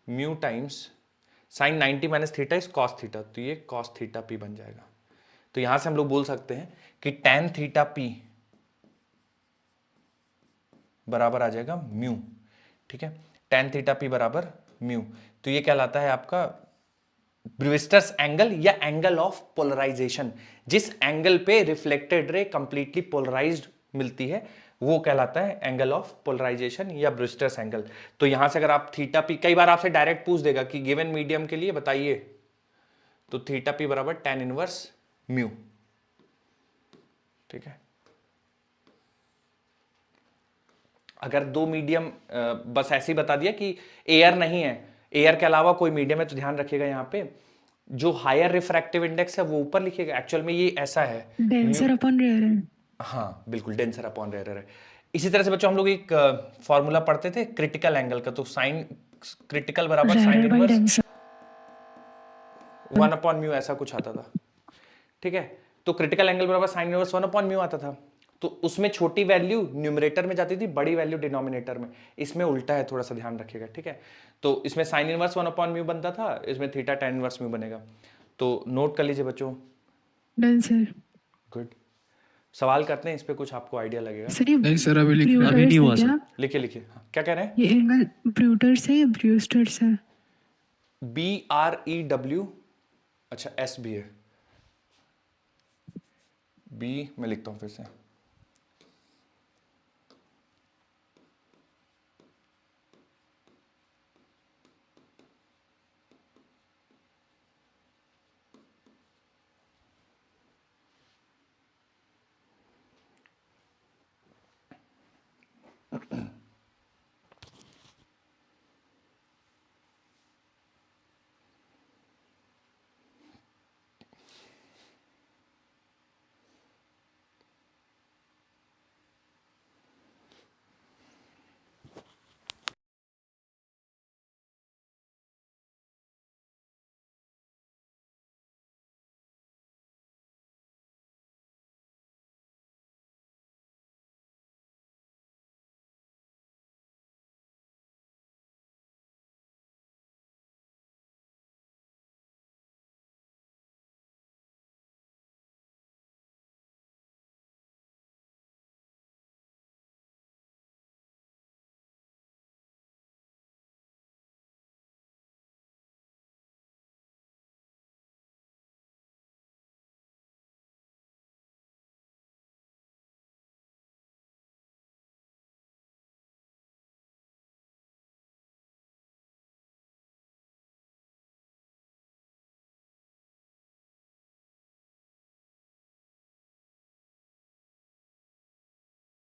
mu times sign 90 minus theta is cos theta, तो ये कॉस थीटा पी बन जाएगा। तो यहां से हम लोग बोल सकते हैं कि टैन थीटा पी बराबर आ जाएगा म्यू, ठीक है, टैन थीटा पी बराबर म्यू। तो ये कहलाता है आपका ब्रूस्टर्स एंगल या एंगल ऑफ पोलराइजेशन। जिस एंगल पे रिफ्लेक्टेड रे कंप्लीटली पोलराइज्ड मिलती है वो कहलाता है एंगल ऑफ पोलराइजेशन या ब्रूस्टर्स एंगल। तो यहां से अगर आप थीटा पी, कई बार आपसे डायरेक्ट पूछ देगा कि गिवन मीडियम के लिए बताइए, तो थीटा पी बराबर tan इनवर्स म्यू, ठीक है। अगर दो मीडियम बस ऐसे ही बता दिया कि एयर नहीं है, एयर के अलावा कोई मीडियम है, तो ध्यान रखिएगा यहाँ पे जो हायर रिफ्रैक्टिव इंडेक्स है वो ऊपर लिखिएगा। एक्चुअल में ये ऐसा है, डेंसर अपॉन रेयर है। हाँ बिल्कुल, डेंसर अपॉन रेयर है। इसी तरह से बच्चों हम लोग एक फॉर्मूला पढ़ते थे क्रिटिकल एंगल का, तो साइन क्रिटिकल बराबर sine rarer by inverse denser 1 upon mu, ऐसा कुछ आता था, ठीक है। तो क्रिटिकल एंगल बराबर साइन इनवर्स 1 अपॉन म्यू आता था। तो उसमें छोटी वैल्यू न्यूमरेटर में जाती थी, बड़ी वैल्यू डिनोमिनेटर में। इसमें उल्टा है, थोड़ा सा ध्यान रखिएगा, ठीक है। तो इसमें साइन इनवर्स 1 अपॉन म्यू बनता था, इसमें थीटा tan इनवर्स म्यू बनेगा। तो नोट कर लीजिए बच्चों। डेंसर। गुड। सवाल करते हैं, इस पे कुछ आपको आइडिया लगेगा। सर ये नहीं सर, अभी लिखना ब्रूटर्स नहीं हुआ है सर। क्या? लिखिए लिखिए, हाँ, क्या कह रहे हैं? ये एंगल ब्रूटर्स है या ब्रूस्टर्स है? BREW, अच्छा S भी है, बी मैं लिखता हूं फिर से।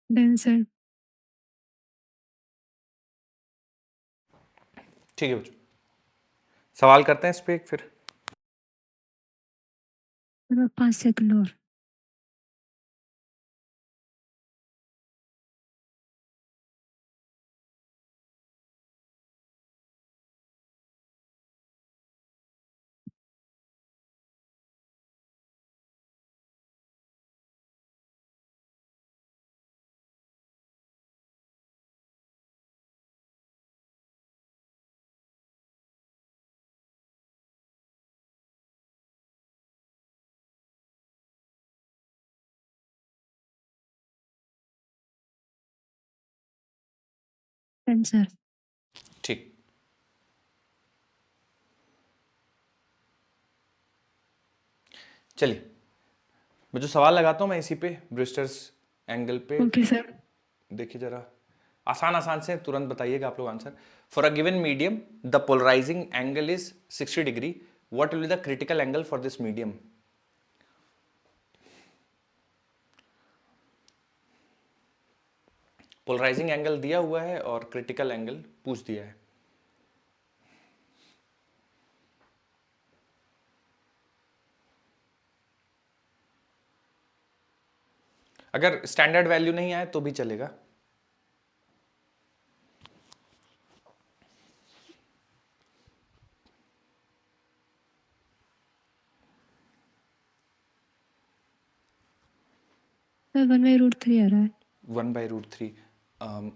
Done sir. ठीक है बच्चों, सवाल करते हैं इस पे फिर। 5 सेकंड और। Done sir. ठीक, चलिए बच्चों सवाल लगाता हूं मैं इसी पे, ब्रिस्टर्स एंगल पे। Okay sir. देखिए जरा, आसान आसान से तुरंत बताइएगा आप लोग answer. For a given medium the polarizing angle is 60 degree, what will be the critical angle for this medium? Polarizing angle दिया हुआ है और क्रिटिकल एंगल पूछ दिया है। अगर स्टैंडर्ड वैल्यू नहीं आए तो भी चलेगा। सर 1/√3 आ रहा है। 1/√3।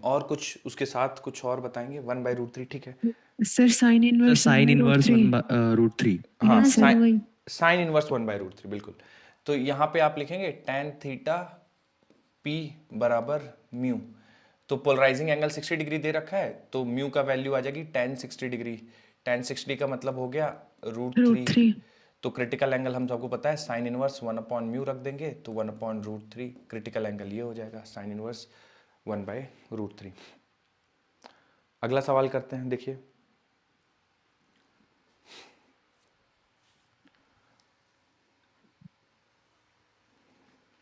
और कुछ उसके साथ कुछ और बताएंगे? 1/√3 ठीक है। Sir sine inverse sine inverse 1/√3। √3। हाँ, यस सर वही। साइन इनवर्स 1/√3 बिल्कुल। तो यहाँ पे आप लिखेंगे tan थीटा p बराबर म्यू। तो पोलराइजिंग एंगल 60 डिग्री दे रखा है, तो म्यू का वैल्यू आ जाएगी tan 60 डिग्री। tan 60 का मतलब हो गया √3। √3। तो क्रिटिकल एंगल हम सबको पता है साइन इनवर्स 1/म्यू रख देंगे, तो 1/√3 क्रिटिकल एंगल ये हो जाएगा, साइन इनवर्स 1/√3। अगला सवाल करते हैं, देखिए।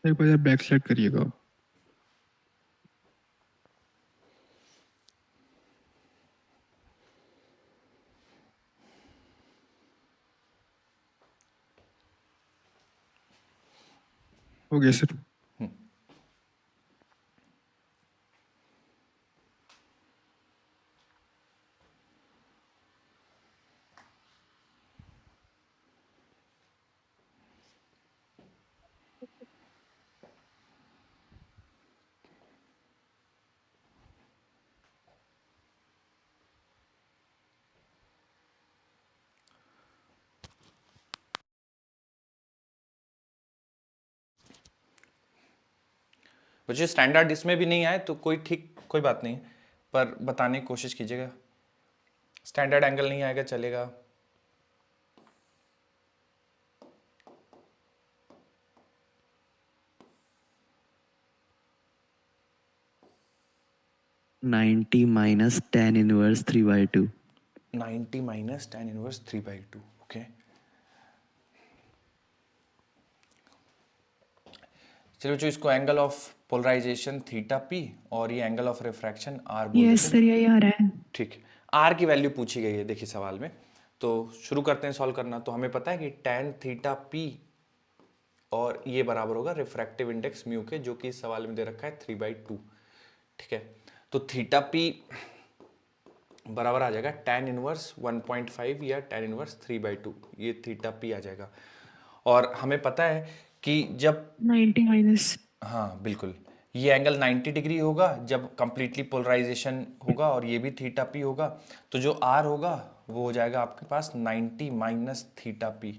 एक बार बैक स्लाइड करिएगा। हो गया सर। बच्चे स्टैंडर्ड इसमें भी नहीं आए तो कोई ठीक, कोई बात नहीं, पर बताने की कोशिश कीजिएगा। स्टैंडर्ड एंगल नहीं आएगा चलेगा। Ninety minus tan inverse 3/2। 90 minus tan inverse 3/2। Okay, चलिए बच्चों, इसको angle of polarization theta P और ये एंगल ऑफ रिफ्रैक्शन आर बोल यस देते सर हैं। यही आ रहा है। ठीक है, आर की वैल्यू पूछी गई है देखिए सवाल में। तो शुरू करते हैं सॉल्व करना। तो हमें पता है कि tan थीटा पी और ये बराबर होगा रिफ्रैक्टिव इंडेक्स म्यू के, जो कि इस सवाल में दे रखा है 3/2। ठीक है, तो थीटा पी बराबर आ जाएगा tan इनवर्स 1.5 या tan इनवर्स 3/2, ये थीटा पी आ जाएगा। और हमें पता है कि जब 90 माइनस। हाँ बिल्कुल, ये एंगल 90 डिग्री होगा जब कंप्लीटली पोलराइजेशन होगा, और ये भी थीटा पी होगा। तो जो आर होगा वो हो जाएगा आपके पास 90 माइनस थीटा पी।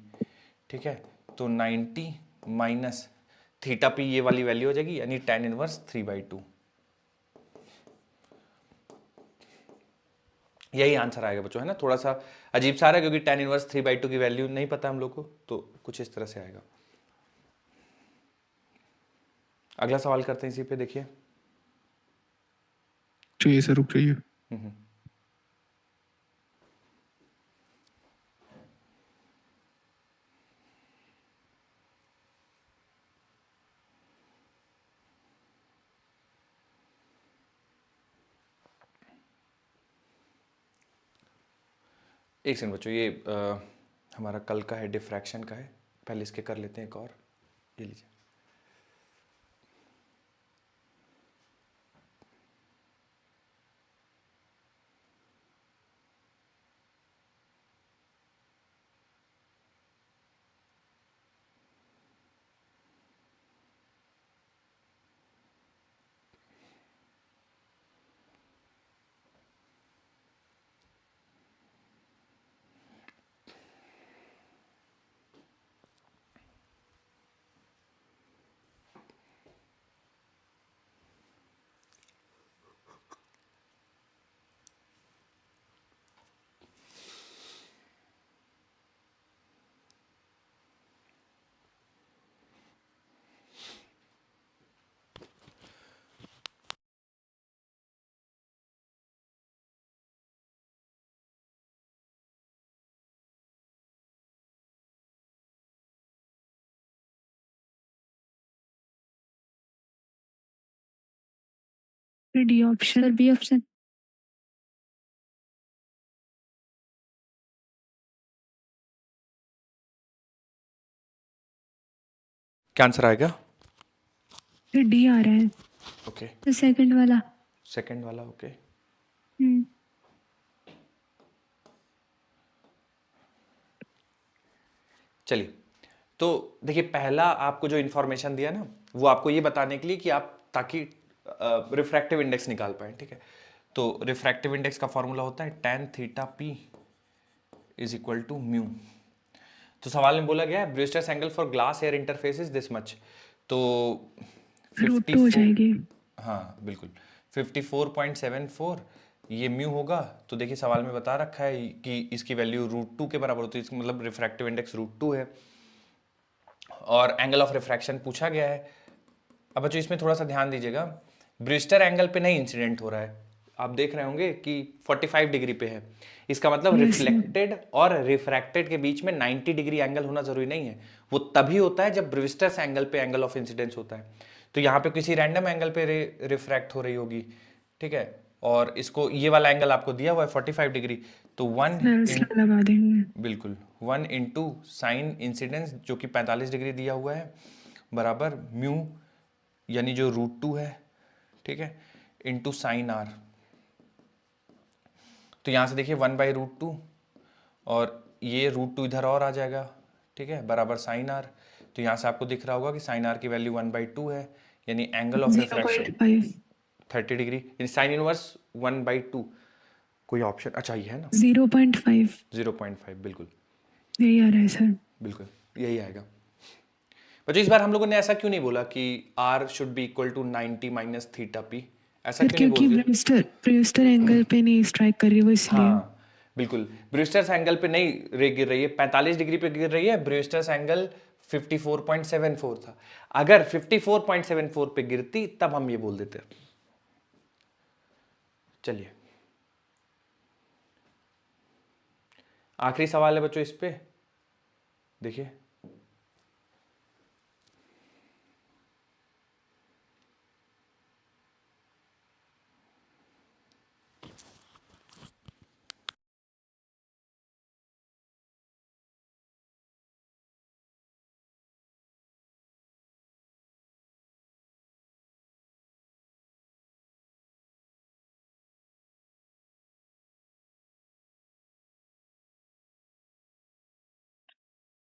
ठीक है, तो 90 माइनस थीटा पी, ये वाली वैल्यू हो जाएगी, यानी tan इनवर्स 3/2। यही आंसर आएगा बच्चों, है ना? थोड़ा सा अजीब सा आ रहा है क्योंकि tan इनवर्स 3/2 की वैल्यू नहीं पता हम लोग को, तो कुछ इस तरह से आएगा। अगला सवाल करते हैं इसी पे, देखिए। चाहिए सर, रुक जाइए। एक सेकंड बच्चों, ये हमारा कल का है, डिफ्रैक्शन का है, पहले इसके कर लेते हैं एक और। ये लीजिए। D option, B option. क्या आंसर आएगा? डी आ रहा है, ओके, तो सेकंड वाला। सेकंड वाला। ओके, हम्म, चलिए। तो देखिए, पहला आपको जो इन्फॉर्मेशन दिया ना, वो आपको ये बताने के लिए कि आप ताकि रिफ्रैक्टिव इंडेक्स निकाल पाए, ठीक है। तो रिफ्रैक्टिव इंडेक्स का फॉर्मूला होता है tan theta p is equal to mu. तो सवाल में बोला गया है Brewster's angle for glass air interface is this much. तो रूट 2 हो 54, जाएगी। हाँ बिल्कुल, 54.74 ये म्यू होगा। तो देखिए सवाल में बता रखा है कि इसकी वैल्यू √2 के बराबर होती है, इसका मतलब रिफ्रैक्टिव इंडेक्स √2 है, और एंगल ऑफ रिफ्रैक्शन पूछा गया है। अब बच्चों इसमें थोड़ा सा ध्यान दीजिएगा, ब्रूस्टर एंगल पे नहीं इंसिडेंट हो रहा है, आप देख रहे होंगे कि 45 डिग्री पे है। इसका मतलब Yes, sir. रिफ्लेक्टेड और रिफ्रैक्टेड के बीच में 90 डिग्री एंगल होना जरूरी नहीं है, वो तभी होता है जब ब्रूस्टर्स एंगल पे एंगल ऑफ इंसिडेंस होता है। तो यहाँ पे किसी रैंडम एंगल पे रिफ्रैक्ट हो रही होगी, ठीक है, और इसको ये वाला एंगल आपको दिया हुआ है 45 डिग्री, तो Snell's law लगा देंगे। बिल्कुल 1 इंटू साइन इंसिडेंस जो कि 45 डिग्री दिया हुआ है बराबर म्यू, यानी जो √2 है, ठीक है, इंटू साइन आर। तो यहाँ से देखिए 1/√2, और ये √2 इधर और आ जाएगा, ठीक है, बराबर साइन आर। तो यहाँ से आपको दिख रहा होगा कि साइन आर की वैल्यू 1/2 है, यानी एंगल ऑफ रिफ्रैक्शन 0.5, 30 डिग्री, यानी साइन इनवर्स 1/2। कोई ऑप्शन, अच्छा ये है ना 0.5 0.5, बिल्कुल यही आ रहा है सर। बिल्कुल यही आएगा। बच्चों इस बार हम लोगों ने ऐसा क्यों नहीं बोला कि r should be equal to 90 minus theta P, ऐसा सर क्यों नहीं क्योंकि बोल दिया? ब्रूस्टर एंगल पे नहीं स्ट्राइक कर रही वो, इसलिए। हाँ बिल्कुल, ब्रूस्टर्स एंगल पे नहीं रे गिर रही है, 45 डिग्री पे गिर रही है, ब्रूस्टर्स एंगल 54.74 था। अगर 54.74 पे गिरती तब हम ये बोल देते। चलिए आखिरी सवाल है बच्चों इस पे, देखिए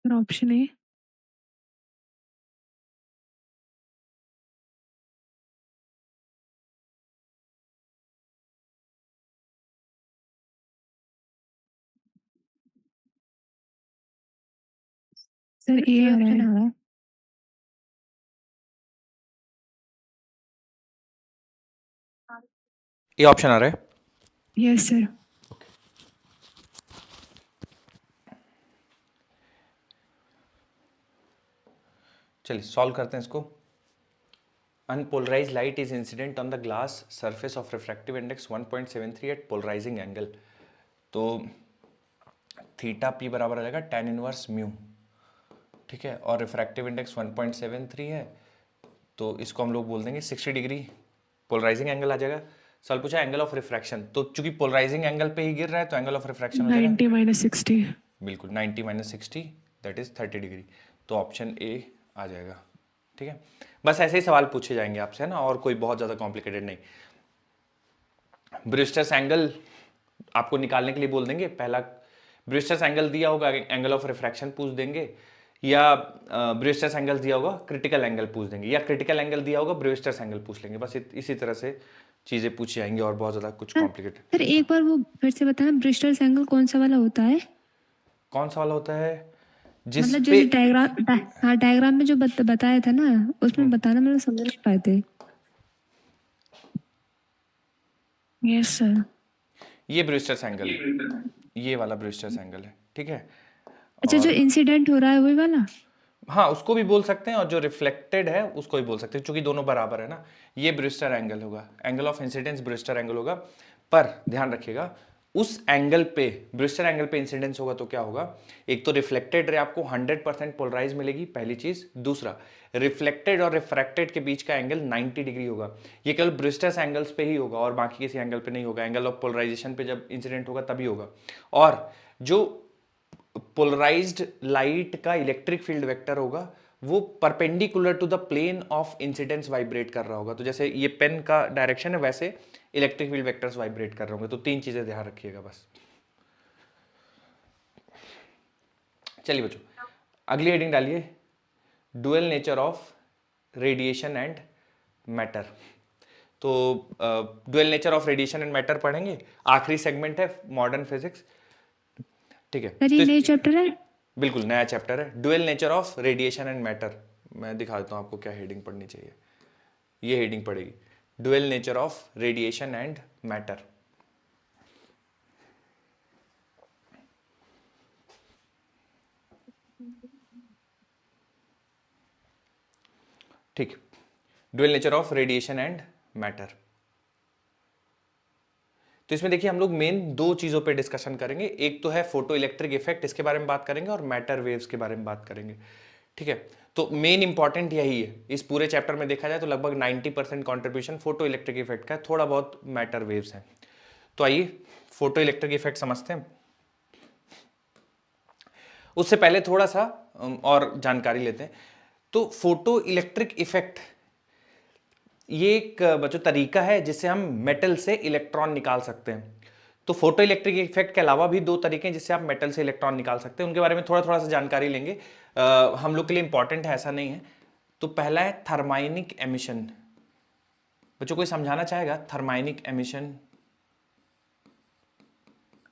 ऑप्शन ए। सर ए आ रहा है। ये ऑप्शन आ रहा है। Yes sir. चलिए सॉल्व करते हैं इसको। Unpolarize light is incident on the glass surface of refractive index 1.73 at polarizing angle. तो थीटा पी बराबर आ जाएगा tan इनवर्स म्यू, ठीक है, और रिफ्रैक्टिव इंडेक्स 1.73 है, तो इसको हम लोग बोल देंगे 60 डिग्री पोलराइजिंग एंगल आ जाएगा। सवाल पूछा एंगल ऑफ रिफ्रैक्शन, तो चूंकि पोलराइजिंग एंगल पे ही गिर रहा है तो एंगल ऑफ रिफ्रैक्शन हो जाएगा 90 माइनस 60। बिल्कुल 90 माइनस 60 दैट इज 30 डिग्री, तो ऑप्शन ए आ जाएगा। ठीक है, बस ऐसे ही सवाल पूछे जाएंगे आपसे, है ना, और कोई बहुत ज़्यादा कॉम्प्लिकेटेड नहीं। ब्रूस्टर्स एंगल आपको निकालने के लिए बोल देंगे, पहला ब्रूस्टर्स एंगल दिया होगा, एंगल ऑफ रिफ्रैक्शन पूछ देंगे, या ब्रूस्टर्स एंगल दिया होगा क्रिटिकल एंगल पूछ देंगे, या क्रिटिकल एंगल दिया होगा ब्रूस्टर्स एंगल पूछ लेंगे। बस इसी तरह से चीज़ें पूछी जाएंगी और बहुत ज़्यादा कुछ कॉम्प्लिकेटेड। सर एक बार वो फिर से बताना, ब्रिस्टल्स एंगल कौन सा वाला होता है? कौन सा वाला होता है जिस मतलब पे जो डायग्राम में जो बताया था ना, उसमें बताना, मैंने समझ नहीं पाए थे। Yes sir. ये ब्रूस्टर्स एंगल है, ये वाला ब्रूस्टर्स एंगल है। ठीक है, अच्छा, जो इंसिडेंट हो रहा है वही वाला? हाँ उसको भी बोल सकते हैं और जो रिफ्लेक्टेड है उसको भी बोल सकते हैं, क्योंकि दोनों बराबर है ना। ये ब्रूस्टर एंगल होगा, angle of incidence Brewster angle होगा, पर ध्यान रखिएगा उस एंगल पे, ब्रूस्टर एंगल पे इंसिडेंस होगा तो क्या होगा, एक तो रिफ्लेक्टेड रे आपको 100% पोलराइज मिलेगी, पहली चीज। दूसरा, रिफ्लेक्टेड और रिफ्रैक्टेड के बीच का एंगल 90 डिग्री होगा। ये केवल ब्रूस्टर्स एंगल्स पे ही होगा और बाकी किसी एंगल पे नहीं होगा। एंगल ऑफ पोलराइजेशन पे जब इंसिडेंट होगा तभी होगा। और जो पोलराइज्ड लाइट का इलेक्ट्रिक फील्ड वेक्टर होगा वो perpendicular to the plane of incidence vibrate कर रहा होगा। तो जैसे ये पेन का डायरेक्शन है वैसे इलेक्ट्रिक फील्ड वेक्टर्स वाइब्रेट कर रहे होंगे। तो तीन चीजें ध्यान रखिएगा बस। चलिए बच्चों, अगली हेडिंग डालिए, dual nature of radiation and matter. तो dual nature of radiation and matter पढ़ेंगे, आखिरी सेगमेंट है मॉडर्न फिजिक्स। ठीक है, सर ये नई चैप्टर है? बिल्कुल नया चैप्टर है, dual nature of radiation and matter. मैं दिखा देता हूँ आपको क्या हेडिंग पढ़नी चाहिए। ये हेडिंग पड़ेगी, dual nature of radiation and matter. ठीक, dual nature of radiation and matter. तो इसमें देखिए हम लोग मेन दो चीजों पे डिस्कशन करेंगे, एक तो है फोटो इलेक्ट्रिक इफेक्ट, इसके बारे में बात करेंगे, और मैटर वेव्स के बारे में बात करेंगे। ठीक है, तो मेन इंपॉर्टेंट यही है। इस पूरे चैप्टर में देखा जाए तो लगभग 90% कॉन्ट्रीब्यूशन फोटो इलेक्ट्रिक इफेक्ट का है, थोड़ा बहुत मैटर वेव्स हैं। तो आइए फोटो इलेक्ट्रिक इफेक्ट समझते हैं। उससे पहले थोड़ा सा और जानकारी लेते हैं। तो फोटो इलेक्ट्रिक इफेक्ट ये एक बच्चों तरीका है जिससे हम मेटल से इलेक्ट्रॉन निकाल सकते हैं। तो फोटो इलेक्ट्रिक इफेक्ट के अलावा भी दो तरीके हैं जिससे आप मेटल से इलेक्ट्रॉन निकाल सकते हैं, उनके बारे में थोड़ा थोड़ा सा जानकारी लेंगे। हम लोग के लिए इंपॉर्टेंट है, ऐसा नहीं है। तो पहला है थर्माइनिक एमिशन। बच्चों कोई समझाना चाहेगा थर्माइनिक एमिशन?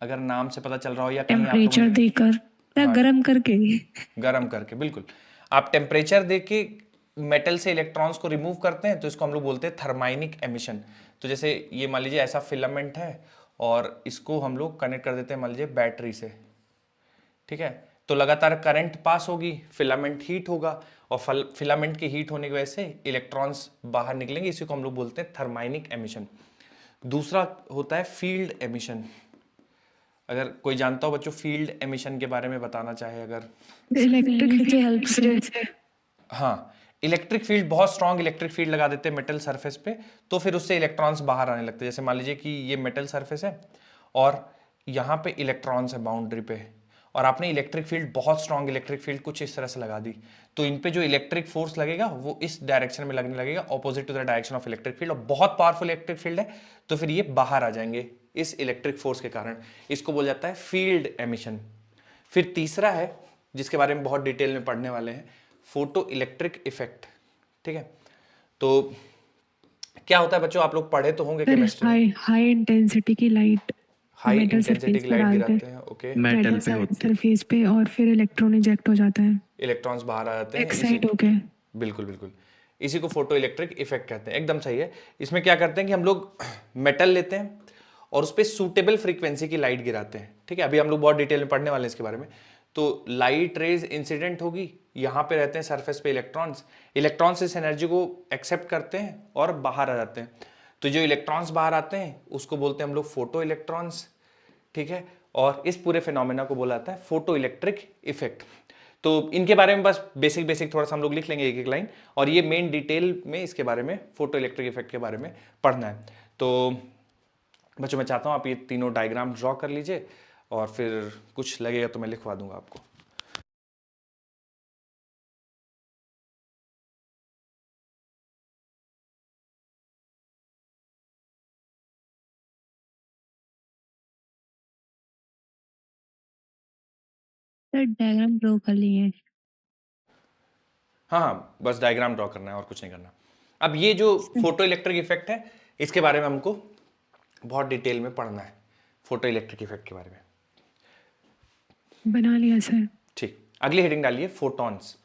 अगर नाम से पता चल रहा हो या कहीं टेम्परेचर देकर या गरम करके? गरम करके, बिल्कुल। आप टेम्परेचर देके मेटल से इलेक्ट्रॉन्स को रिमूव करते हैं तो इसको हम लोग बोलते हैं थर्माइनिक एमिशन। तो जैसे ये मान लीजिए ऐसा फिलामेंट है और इसको हम लोग कनेक्ट कर देते हैं मान लीजिए बैटरी से। ठीक है, तो लगातार करंट पास होगी, फिलामेंट हीट होगा और फिलामेंट के हीट होने की वजह से इलेक्ट्रॉन्स बाहर निकलेंगे, इसी को हम लोग बोलते हैं थर्माइनिक एमिशन। दूसरा होता है फील्ड एमिशन। अगर कोई जानता हो बच्चों फील्ड एमिशन के बारे में बताना चाहे अगर? इलेक्ट्रिक की हेल्प से। हाँ, इलेक्ट्रिक फील्ड, बहुत स्ट्रॉन्ग इलेक्ट्रिक फील्ड लगा देते हैं मेटल सरफेस पे, तो फिर उससे इलेक्ट्रॉन्स बाहर आने लगते हैं। जैसे मान लीजिए कि ये मेटल सरफेस है और यहाँ पे इलेक्ट्रॉन्स है बाउंड्री पे, और आपने इलेक्ट्रिक फील्ड, बहुत स्ट्रॉन्ग इलेक्ट्रिक फील्ड कुछ इस तरह से लगा दी, तो इन पे जो इलेक्ट्रिक फोर्स लगेगा वो इस डायरेक्शन में लगने लगेगा, opposite to the direction of electric field, और बहुत पावरफुल इलेक्ट्रिक फील्ड है तो फिर ये बाहर आ जाएंगे इस इलेक्ट्रिक फोर्स के कारण। इसको बोला जाता है फील्ड एमिशन। फिर तीसरा है जिसके बारे में बहुत डिटेल में पढ़ने वाले हैं, फोटो इलेक्ट्रिक इफेक्ट। ठीक है, तो क्या होता है बच्चों, आप लोग पढ़े तो होंगे केमिस्ट्री। हाई इंटेंसिटी की लाइट, हाई मेटल इंटेंसिटी की सरफेस लाइट पर गिराते हैं, ओके, मेटल पे होती है। सरफेस पे, और फिर इलेक्ट्रॉन इजेक्ट हो जाता है इलेक्ट्रॉन्स बाहर आ जाते हैं एक्साइट होके। बिल्कुल बिल्कुल, इसी को फोटो इलेक्ट्रिक इफेक्ट कहते हैं, एकदम सही है। इसमें क्या करते हैं कि हम लोग मेटल लेते हैं और उस पर सूटेबल फ्रीक्वेंसी की लाइट गिराते हैं। ठीक है, अभी हम लोग बहुत डिटेल में पढ़ने वाले हैं इसके बारे में। तो लाइट रेज इंसिडेंट होगी, यहाँ पे रहते हैं सरफेस पे इलेक्ट्रॉन्स, इलेक्ट्रॉन्स इस एनर्जी को एक्सेप्ट करते हैं और बाहर आ जाते हैं। तो जो इलेक्ट्रॉन्स बाहर आते हैं उसको बोलते हैं हम लोग फोटो इलेक्ट्रॉन्स। ठीक है, और इस पूरे फिनोमेना को बोला जाता है फोटो इलेक्ट्रिक इफेक्ट। तो इनके बारे में बस बेसिक बेसिक थोड़ा सा हम लोग लिख लेंगे एक एक लाइन, और ये मेन डिटेल में इसके बारे में फोटो इलेक्ट्रिक इफेक्ट के बारे में पढ़ना है। तो बच्चों मैं चाहता हूँ आप ये तीनों डायग्राम ड्रॉ कर लीजिए और फिर कुछ लगेगा तो मैं लिखवा दूंगा आपको। सर डायग्राम ड्रॉ कर लिए। हाँ हाँ, बस डायग्राम ड्रॉ करना है और कुछ नहीं करना। अब ये जो फोटो इलेक्ट्रिक इफेक्ट है इसके बारे में हमको बहुत डिटेल में पढ़ना है, फोटो इलेक्ट्रिक इफेक्ट के बारे में। बना लिया सर। ठीक, अगली हेडिंग डालिए फोटॉन्स।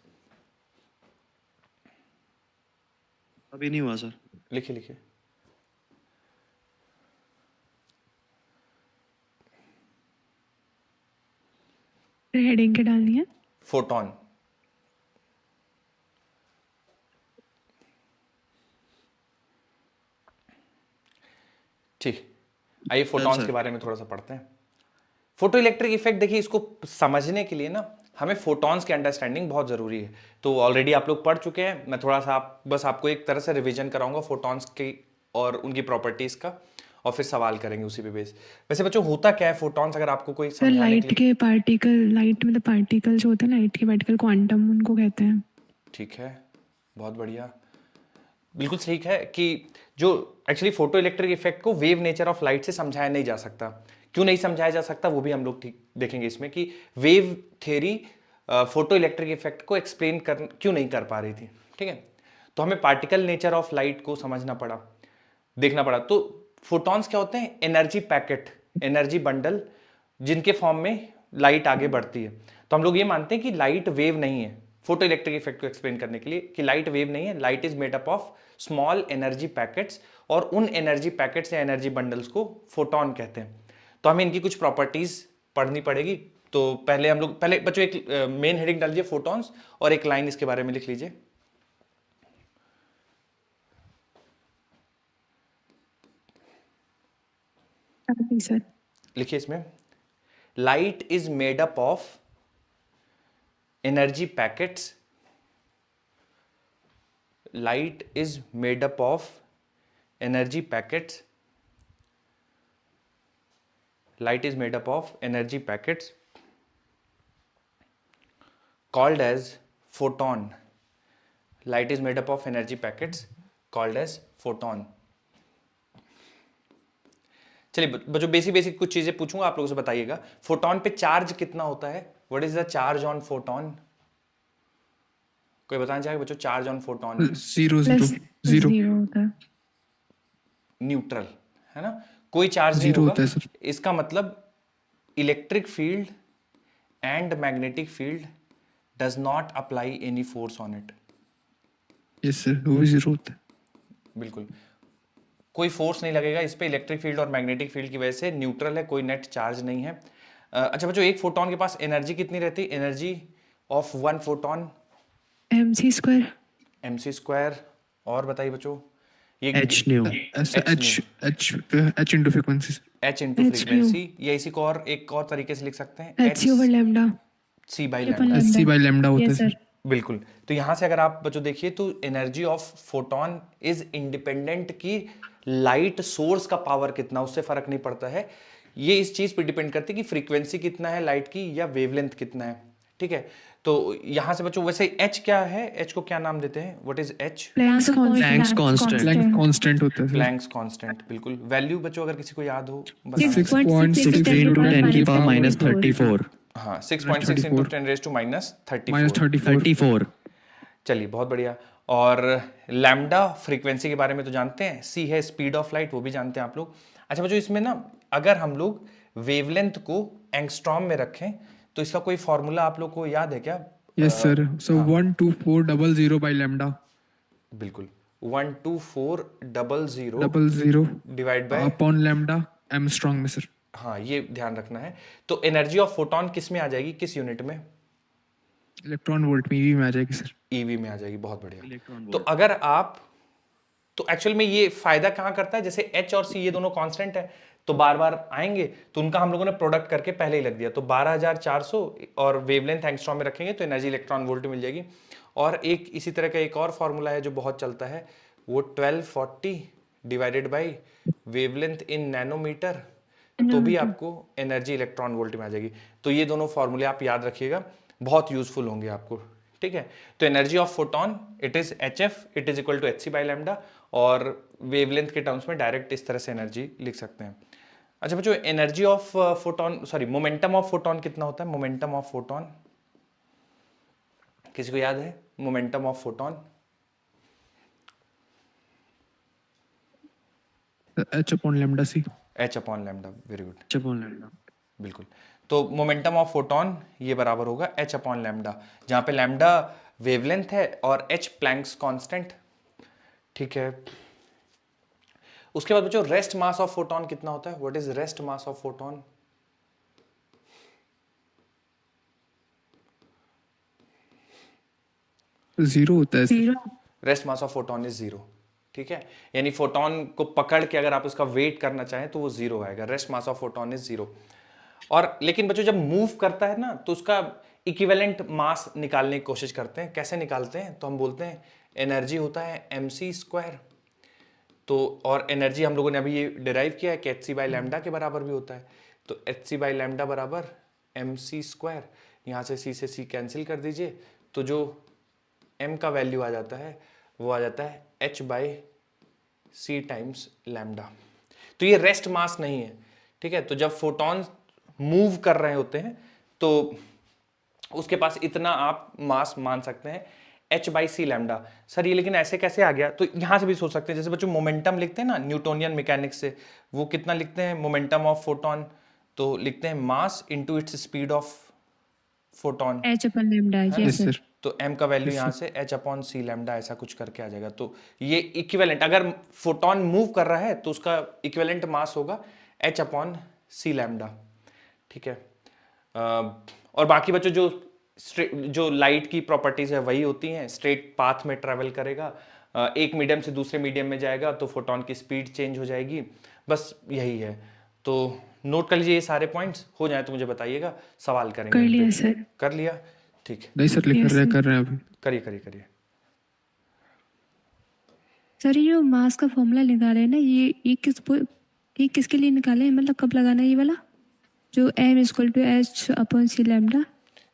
अभी नहीं हुआ सर। लिखिए लिखिए। हेडिंग के डालनी है। फोटॉन। ठीक, आइए फोटॉन्स सर। के बारे में थोड़ा सा पढ़ते हैं। फोटो इलेक्ट्रिक इफेक्ट देखिए, इसको समझने के लिए ना हमें फोटॉन्स की अंडरस्टैंडिंग बहुत जरूरी है। तो ऑलरेडी आप लोग पढ़ चुके हैं, मैं थोड़ा सा बस आपको एक तरह से रिवीजन कराऊंगा फोटॉन्स की और उनकी प्रॉपर्टीज का, और फिर सवाल करेंगे उसी पे बेस। वैसे बच्चों होता क्या है फोटॉन्स, अगर आपको कोई सर समझाने लाइट के लिए। के पार्टिकल, लाइट मतलब पार्टिकल जो होते हैं लाइट के पार्टिकल, क्वांटम उनको कहते हैं। ठीक है, बहुत बढ़िया, बिल्कुल ठीक है कि जो एक्चुअली फोटो इलेक्ट्रिक इफेक्ट को वेव नेचर ऑफ लाइट से समझाया नहीं जा सकता। क्यों नहीं समझाया जा सकता वो भी हम लोग ठीक देखेंगे इसमें, कि wave theory photo electric effect को एक्सप्लेन कर क्यों नहीं कर पा रही थी। ठीक है, तो हमें पार्टिकल नेचर ऑफ लाइट को समझना पड़ा, देखना पड़ा। तो फोटॉन्स क्या होते हैं? एनर्जी पैकेट, एनर्जी बंडल, जिनके फॉर्म में लाइट आगे बढ़ती है। तो हम लोग ये मानते हैं कि लाइट वेव नहीं है, फोटो इलेक्ट्रिक इफेक्ट को एक्सप्लेन करने के लिए, कि लाइट वेव नहीं है, light is made up of small energy packets, और उन एनर्जी पैकेट्स या एनर्जी बंडल्स को फोटॉन कहते हैं। तो हमें इनकी कुछ प्रॉपर्टीज पढ़नी पड़ेगी। तो पहले हम लोग, पहले बच्चों एक मेन हेडिंग डाल लीजिए फोटॉन्स, और एक लाइन इसके बारे में लिख लीजिए। सर लिखिए इसमें, light is made up of energy packets, light is made up of energy packets, light is made up of energy packets called as photon, light is made up of energy packets called as photon। चलिए बच्चों basic basic कुछ चीजें पूछूंगा, आप लोगों से बताइएगा। Photon पे चार्ज कितना होता है? What is the charge on photon? कोई बताना चाहेगा बच्चों, charge on photon? 0 0 plus 0 zero होता है। न्यूट्रल है ना, कोई चार्ज नहीं 0 होगा। होता है सर। इसका मतलब electric field and magnetic field does not apply any force on it. Yes sir, वो भी 0 होता है। बिल्कुल, कोई फोर्स नहीं लगेगा इस पे, इलेक्ट्रिक फील्ड और मैग्नेटिक फील्ड की वजह से न्यूट्रल है, कोई नेट चार्ज नहीं है। अच्छा बच्चों, एक फोटोन के पास एनर्जी कितनी रहती है? Energy of one photon mc²। mc²। और बताइए बच्चों, ये एच न्यू। ऐसा h into frequency sir. h into H frequency, या इसी को और एक और तरीके से लिख सकते हैं, h over lambda। c by triple lambda. h by lambda होता है यस सर। सर। बिल्कुल, तो यहां से अगर आप बच्चों देखिए तो energy of photon is independent, की लाइट सोर्स का पावर कितना, उससे फर्क नहीं पड़ता है। ये इस चीज पे डिपेंड करती है कि फ्रीक्वेंसी कितना है लाइट की, या वेवलेंथ कितना है। ठीक है, तो यहां से बच्चों वैसे h क्या है? h को क्या नाम देते हैं? What is h? Planck's Planck's constant। Planck constant होता है सर। Planck's constant. बिल्कुल, वैल्यू बच्चों अगर किसी को याद हो बताना। 6.6 16 into 10 की पावर minus -34। हाँ, 6.6 इंटू 10 रेज टू minus -34। 34। 34। चलिए बहुत बढ़िया। और लैम्डा फ्रीक्वेंसी के बारे में तो जानते हैं, सी है स्पीड ऑफ लाइट, वो भी जानते हैं आप लोग। अच्छा बच्चों, इसमें ना अगर हम लोग वेवलेंथ को एंगस्ट्रॉम में रखें तो इसका कोई फॉर्मूला आप लोग को याद है क्या? Yes sir, so 12400 by lambda बिल्कुल, 12400 00 divide by, upon lambda Armstrong में सर। हाँ ये ध्यान रखना है। तो एनर्जी ऑफ फोटोन किस में आ जाएगी, किस यूनिट में? इलेक्ट्रॉन वोल्ट में, EV में आ जाएगी सर। ईवी में आ जाएगी, बहुत बढ़िया। इलेक्ट्रॉन तो अगर आप, तो एक्चुअल में ये फायदा कहां करता है, जैसे H और C ये दोनों कांस्टेंट है, तो बार बार आएंगे, तो उनका हम लोगों ने प्रोडक्ट करके पहले ही लग दिया। तो 12400 और वेवलेंथ एंगस्ट्रॉम में रखेंगे तो एनर्जी इलेक्ट्रॉन वोल्ट मिल जाएगी। और एक इसी तरह का एक और फॉर्मूला है जो बहुत चलता है, वो 1240 divided by wavelength in nanometer, तो भी आपको एनर्जी इलेक्ट्रॉन वोल्ट में आ जाएगी। तो ये दोनों फॉर्मूले आप याद रखिएगा, बहुत यूजफुल होंगे आपको, ठीक है। तो energy of photon it is HF it is equal to hc by lambda, और वेवलेंथ के टर्म्स में डायरेक्ट इस तरह से एनर्जी लिख सकते हैं। अच्छा बच्चों, energy of photon, sorry momentum of photon कितना होता है? मोमेंटम ऑफ फोटॉन किसी को याद है? Momentum of photon h upon lambda c। h upon lambda, very good, चपोन लैम्डा। बिल्कुल। तो मोमेंटम ऑफ फोटॉन ये बराबर होगा h अपॉन लैम्डा, जहां पे लैम्डा वेवलेंथ है और h प्लैंक्स कांस्टेंट, ठीक है। उसके बाद बच्चों रेस्ट मास ऑफ फोटॉन कितना होता है? What is rest mass of photon? Zero होता है sir. Zero. Rest mass of photon is zero, ठीक है। यानी फोटॉन को पकड़ के अगर आप उसका वेट करना चाहें तो वो जीरो आएगा, rest mass of photon is zero. और लेकिन बच्चों जब मूव करता है ना तो उसका इक्विवेलेंट मास निकालने की कोशिश करते हैं। कैसे निकालते हैं? तो हम बोलते हैं एनर्जी होता है mc²। तो और एनर्जी हम लोगों ने अभी ये डिराइव किया है कि hc बाई लैम्डा के बराबर भी होता है। तो hc बाई लैम्डा बराबर mc², यहाँ से c से c कैंसिल कर दीजिए, तो जो m का वैल्यू आ जाता है वो आ जाता है h by C times lambda. तो ये रेस्ट मास नहीं है, ठीक है। तो जब फोटॉन मूव कर रहे होते हैं तो उसके पास इतना आप मास मान सकते हैं h by C lambda. Sir ये लेकिन ऐसे कैसे आ गया? तो यहां से भी सोच सकते हैं, जैसे बच्चों मोमेंटम लिखते हैं ना न्यूटोनियन मैकेनिक्स से, वो कितना लिखते हैं मोमेंटम ऑफ फोटॉन? तो लिखते हैं mass into its speed of photon, H upon lambda, है ना? Yes sir. सर। तो m का वैल्यू यहाँ से h अपॉन सी लैम्डा ऐसा कुछ करके आ जाएगा। तो ये इक्विवेलेंट, अगर फोटॉन मूव कर रहा है तो उसका इक्विवेलेंट मास होगा h अपॉन सी लैम्डा, ठीक है। और बाकी बच्चों जो लाइट की प्रॉपर्टीज है वही होती हैं, स्ट्रेट पाथ में ट्रेवल करेगा, एक मीडियम से दूसरे मीडियम में जाएगा तो फोटॉन की स्पीड चेंज हो जाएगी, बस यही है। तो नोट कर लीजिए ये सारे पॉइंट्स, हो जाए तो मुझे बताइएगा, सवाल करेंगे कर इन पे। लिया सर। कर लिया, ठीक है, नहीं सर, Yes, sir. कर रहे हैं अभी। करिए करिए करिए। सर ये जो मास का फॉर्मूला निकाले हैं ना, ये किसके लिए निकाले हैं? मतलब कब लगाना है ये वाला, जो m equal to h upon C lambda?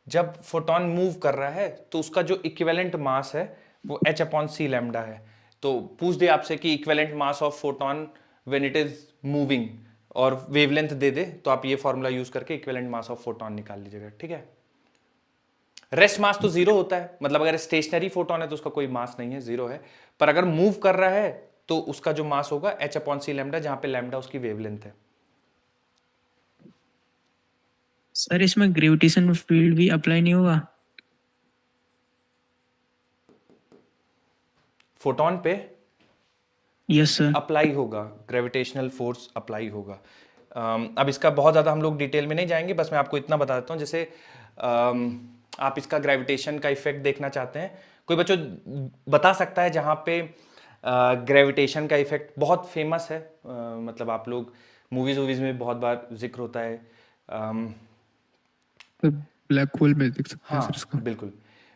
जब फोटॉन मूव कर रहा है तो उसका जो इक्विवेलेंट मास है वो h अपॉन सी लैम्डा है। तो पूछ दे आपसे कि equivalent mass of photon when it is moving और वेवलेंथ दे दे, तो आप ये फॉर्मूला यूज करके इक्विवेलेंट मास ऑफ फोटॉन निकाल लीजिएगा, ठीक है। रेस्ट मास तो जीरो होता है, मतलब अगर स्टेशनरी फोटॉन है तो उसका कोई मास नहीं है, जीरो है। पर अगर मूव कर रहा है तो उसका जो मास होगा h अपॉन सी लैम्डा, जहां पे लैम्डा उसकी वेवलेंथ है। सर इसमें ग्रेविटेशन फील्ड भी अप्लाई नहीं होगा? फोटॉन पे यस सर। अप्लाई होगा, ग्रेविटेशनल फोर्स अप्लाई होगा। अब इसका बहुत ज़्यादा हम लोग डिटेल में नहीं जाएंगे, बस मैं आपको इतना बता देता हूँ। जैसे आप इसका ग्रेविटेशन का इफेक्ट देखना चाहते हैं, कोई बच्चों बता सकता है जहाँ पे ग्रेविटेशन का इफेक्ट बहुत फेमस है? मतलब आप लोग मूवीज वूवीज में बहुत बार जिक्र होता है। सर ब्लैक होल में देख सकते हैं हाँ सर इसका। बिल्कुल,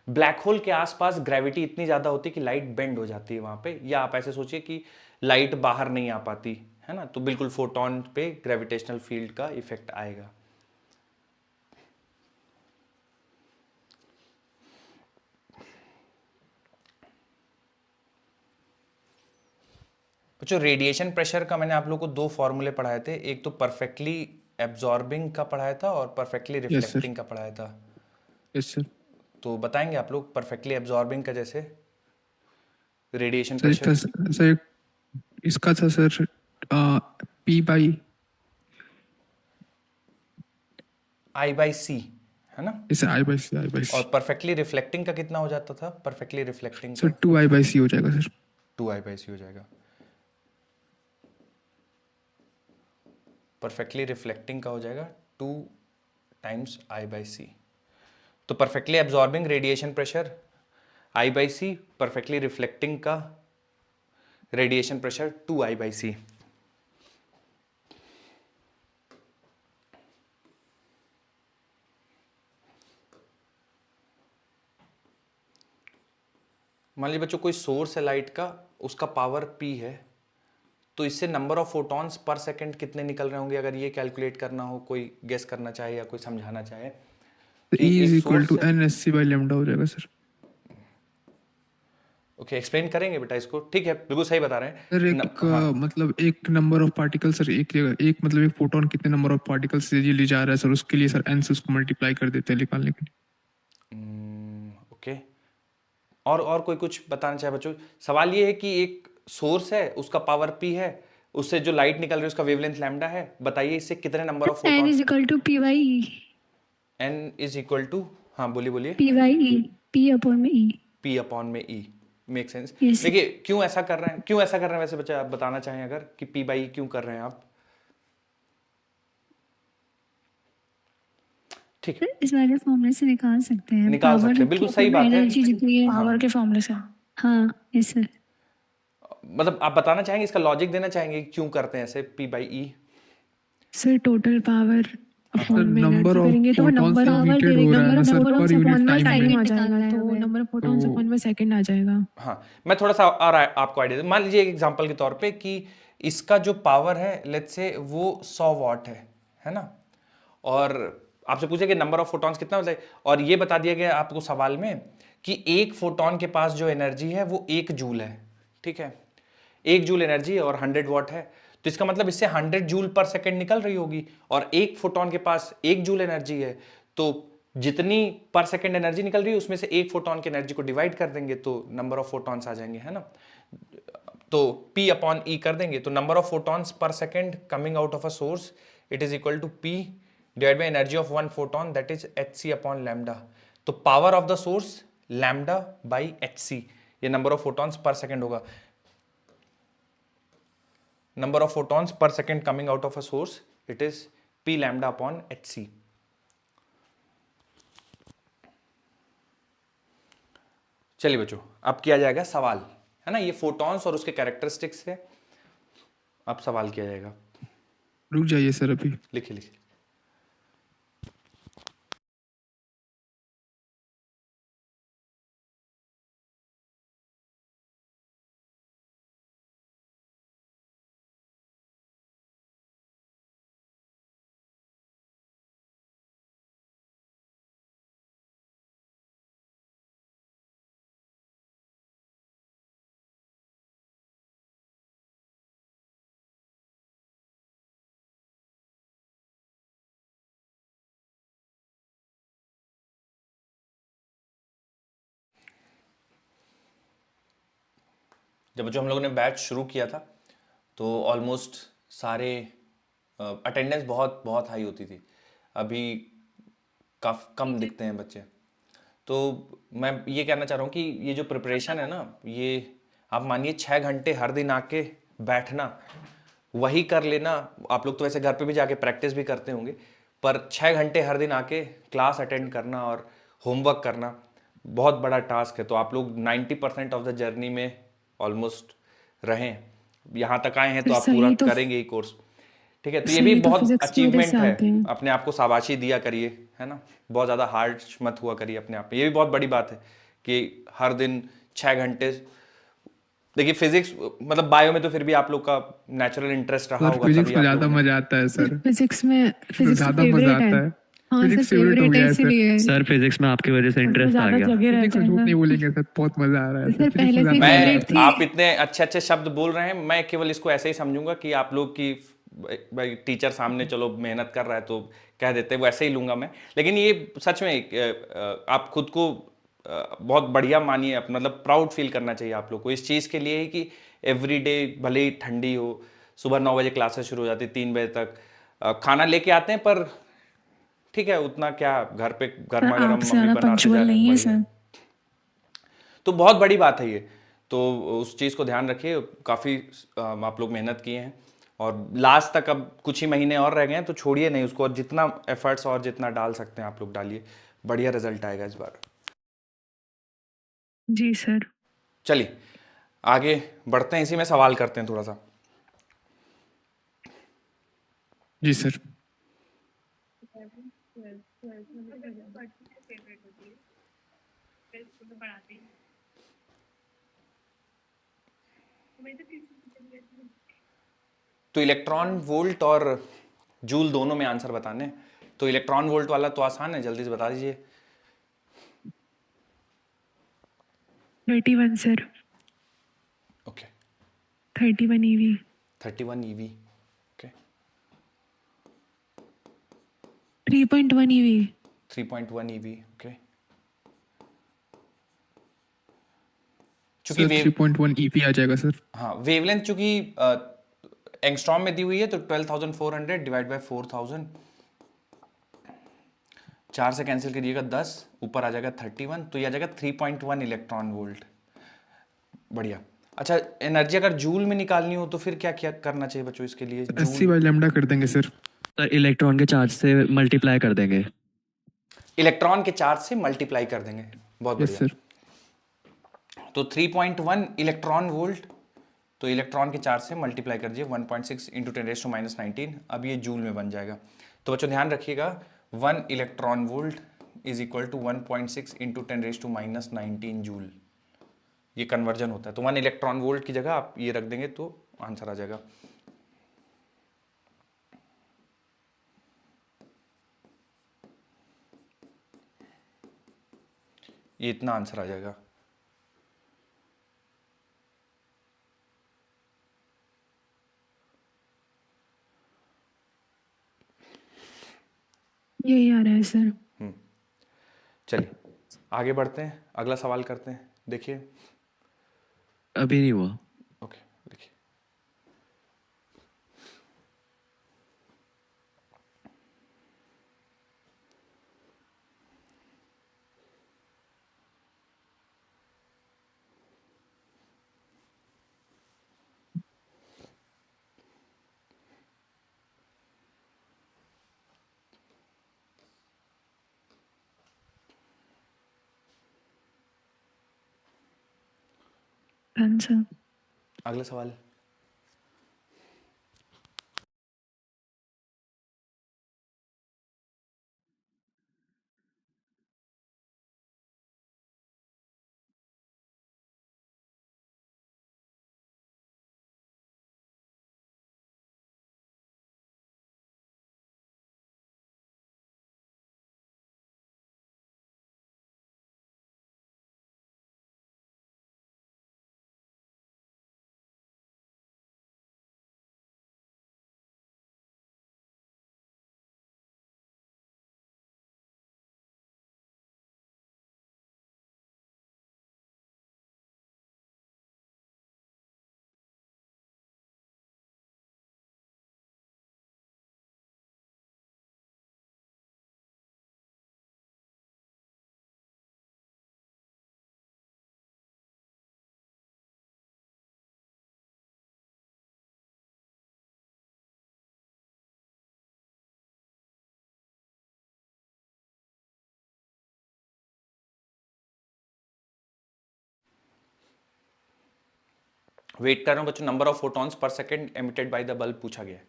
ब्लैक होल के आसपास ग्रेविटी इतनी ज़्यादा होती है कि लाइट बेंड हो जाती है वहाँ पे, या आप ऐसे सोचिए कि लाइट बाहर नहीं आ पाती है ना, तो बिल्कुल फोटॉन पे ग्रेविटेशनल फील्ड का इफेक्ट आएगा। बच्चों रेडिएशन प्रेशर का मैंने आप लोग को दो फॉर्मूले पढ़ाए थे, एक तो परफेक्टली एब्जॉर्बिंग का पढ़ाया था और परफेक्टली रिफ्लेक्टिंग का पढ़ाया था। Yes sir. तो बताएंगे आप लोग परफेक्टली एब्जॉर्बिंग का, जैसे रेडिएशन सर इसका प्रेशर सर इसका था सर P बाई I/C, है ना। इसे I बाई सी और परफेक्टली रिफ्लेक्टिंग का कितना हो जाता था? परफेक्टली रिफ्लेक्टिंग सर का 2I/C हो जाएगा सर। 2I/C हो जाएगा। परफेक्टली रिफ्लेक्टिंग का हो जाएगा 2 टाइम्स I/C। तो perfectly absorbing radiation pressure I/C, perfectly reflecting का रेडिएशन प्रेशर 2I/C। मान लीजिए बच्चों कोई सोर्स है लाइट का, उसका पावर P है, तो इससे number of photons per second कितने निकल रहे होंगे, अगर ये कैलकुलेट करना हो, कोई गेस करना चाहे या कोई समझाना चाहे तो कि E इज एक इक्वल सोर्स टू है। N S C by lambda हो जाएगा सर। ओके, एक्सप्लेन करेंगे बेटा इसको, ठीक है, बिल्कुल सही बता रहे हैं। सर एक हाँ, मतलब एक नंबर ऑफ पार्टिकल सर, एक जगह एक मतलब एक फोटोन कितने नंबर ऑफ पार्टिकल से ले जा रहा है सर, उसके लिए सर एन से उसको मल्टीप्लाई कर देते हैं निकालने के लिए। ओके। और कोई कुछ बताना चाहे बच्चों? सवाल ये है कि एक सोर्स है, उसका पावर पी है, उससे जो लाइट निकल रही है उसका वेवलेंथ लैम्डा है, बताइए इससे कितने number of N photon. Is equal to P by E. N is equal to, हाँ बोलिए बोलिए, P by E, P upon में ई। पी अपॉन में ई, मेक सेंस। Yes. देखिए क्यों ऐसा कर रहे हैं, क्यों ऐसा कर रहे हैं वैसे बच्चे, आप बताना चाहें अगर कि पी बाई क्यों कर रहे हैं आप? ठीक है, इस वाले फॉर्मूले से निकाल सकते हैं निकाल सकते हैं, बिल्कुल सही बात है। एनर्जी जितनी है। पावर के फॉर्मूले से। हाँ यस सर। मतलब आप बताना चाहेंगे, इसका लॉजिक देना चाहेंगे कि क्यों करते हैं ऐसे P by E? Sir total power sir upon में नंबर एनर्जी ऑफ करेंगे तो वो फोटॉन नंबर से ऑफ हीटेड हो रहा है ना सर पर यूनिट अपॉन में टाइम टाइम में। आ जाएगा, निकालना है तो हमें। नंबर ऑफ फोटॉन्स तो- अपॉन में सेकंड आ जाएगा। हाँ, मैं थोड़ा सा और आपको आइडिया मान लीजिए एक एग्जांपल के तौर पे कि इसका जो पावर है लेट्स से वो 100 वाट है ना, और आपसे पूछे कि नंबर ऑफ फोटॉन्स कितना होता है, और ये बता दिया गया आपको सवाल में कि एक फोटॉन के पास जो एनर्जी है वो 1 जूल है, ठीक है, 1 जूल एनर्जी है और 100 वाट है, तो इसका मतलब इससे 100 जूल पर सेकंड निकल रही होगी, और एक फोटॉन के पास 1 जूल एनर्जी है, तो जितनी पर सेकंड एनर्जी निकल रही है उसमें से एक फोटॉन की एनर्जी को डिवाइड कर देंगे तो नंबर ऑफ फोटॉन्स आ जाएंगे, है ना। तो P अपॉन E कर देंगे तो number of photons per second coming out of a source it is equal to P divide by energy of one photon that is hc upon lambda. तो power of the source lambda by hc, ये number of photons per second होगा, number of photons per second coming out of a source it is p lambda upon hc। चलिए बच्चों अब किया जाएगा सवाल, है ना, ये फोटॉन्स और उसके कैरेक्टरिस्टिक्स है, अब सवाल किया जाएगा, रुक जाइए सर अभी। लिखिए लिखिए। जब बच्चों हम लोगों ने बैच शुरू किया था तो ऑलमोस्ट सारे अटेंडेंस बहुत बहुत हाई होती थी, अभी काफ़ी कम दिखते हैं बच्चे। तो मैं ये कहना चाह रहा हूँ कि ये जो प्रिपरेशन है ना, ये आप मानिए 6 घंटे हर दिन आके बैठना, वही कर लेना, आप लोग तो वैसे घर पे भी जाके प्रैक्टिस भी करते होंगे, पर 6 घंटे हर दिन आके क्लास अटेंड करना और होमवर्क करना बहुत बड़ा टास्क है। तो आप लोग 90% ऑफ द जर्नी में ऑलमोस्ट रहें, यहाँ तक आए हैं तो फिर आप पूरा सही तो करेंगे ही कोर्स, ठीक है। तो ये भी सही तो बहुत फिजिक्स की वजह से अचीवमेंट है, आते हैं। अपने आप को शाबाशी दिया करिए, है ना, बहुत ज़्यादा हार्ड मत हुआ करिए अपने आप में, ये भी बहुत बड़ी बात है कि हर दिन 6 घंटे। देखिए फिजिक्स मतलब बायो में तो फिर भी आप लोग का नेचुरल इंटरेस्ट रहा सर होगा, फिजिक्स तभी में आप ज्यादा लोगों ने। मजा आता है सर, फिजिक्स में तो फिजिक्स ज्यादा मजा फेवरेट है। आता है। हाँ सर फिजिक्स फेवरेट हो फेवरेट है गया है सर। इसीलिए सर फिजिक्स में आपकी वजह से उसमें इंटरेस्ट आ ज्यादा गया। जगह फिजिक्स रहता में है झूठ नहीं सर। बोलेंगे सर, बहुत मजा आ रहा है सर फिजिक्स पहले में से ज्यादा मजा फेवरेट आता थी। आप इतने अच्छे अच्छे शब्द बोल रहे हैं, मैं केवल इसको ऐसे ही समझूंगा कि आप लोग की भाई टीचर सामने चलो मेहनत कर रहा है तो कह देते हैं, वो ऐसे ही लूंगा मैं, लेकिन ये सच में आप खुद को बहुत बढ़िया मानिए, मतलब प्राउड फील करना चाहिए आप लोग को इस चीज़ के लिए ही कि एवरी डे भले ही ठंडी हो, सुबह 9 बजे क्लासेस शुरू हो जाती 3 बजे तक, खाना लेके आते हैं, पर ठीक है उतना क्या, घर पे गर्मा सर गर्म आपसे मम्मी ज्यादा बनाते जा पंक्चुअल रहे हैं, नहीं है बढ़िया है। सर। तो बहुत बड़ी बात है ये, तो उस चीज़ को ध्यान रखिए, काफ़ी आप लोग मेहनत किए हैं और लास्ट तक अब कुछ ही महीने और रह गए हैं, तो छोड़िए नहीं उसको, और जितना एफर्ट्स और जितना डाल सकते हैं आप लोग डालिए, बढ़िया रिजल्ट आएगा इस बार। जी सर। चलिए आगे बढ़ते हैं, इसी में सवाल करते हैं थोड़ा सा। जी सर। तो इलेक्ट्रॉन वोल्ट और जूल दोनों में आंसर बताने हैं। तो इलेक्ट्रॉन वोल्ट वाला तो आसान है, जल्दी से बता दीजिए। 31 sir, okay 31 EV। 31 EV. Okay 3.1 EV। 3.1 EV. Okay चूंकि सर वेव 3.1 EP आ जाएगा सर। हाँ वेवलेंथ चूंकि एंगस्ट्रॉम में दी हुई है तो 12,400 डिवाइड बाय 4,000, 4 से कैंसिल करिएगा 10, ऊपर आ जाएगा 31, तो ये आ जाएगा 3.1 इलेक्ट्रॉन वोल्ट। बढ़िया। अच्छा एनर्जी अगर जूल में निकालनी हो तो फिर क्या क्या करना चाहिए बच्चों इसके लिए? 80 बाई लैम्डा कर देंगे सर। सर इलेक्ट्रॉन के चार्ज से मल्टीप्लाई कर देंगे। इलेक्ट्रॉन के चार्ज से मल्टीप्लाई कर देंगे। बहुत यस बढ़िया। सर। तो 3.1 इलेक्ट्रॉन वोल्ट, तो इलेक्ट्रॉन के चार्ज से मल्टीप्लाई कर दीजिए 1.6 इंटू 10⁻⁹। अब ये जूल में बन जाएगा। तो बच्चों ध्यान रखिएगा 1 electron volt is equal to 1.6 into 10⁻⁹ joule. ये कन्वर्जन होता है। तो 1 इलेक्ट्रॉन वोल्ट की जगह आप ये रख देंगे तो आंसर आ जाएगा। ये इतना आंसर आ जाएगा। यही आ रहा है सर। चलिए आगे बढ़ते हैं, अगला सवाल करते हैं। देखिए अभी नहीं हुआ। ओके देखिए आंसर। अगला सवाल। वेट कर रहा हूं बच्चों, number of photons per second emitted by the bulb पूछा गया है।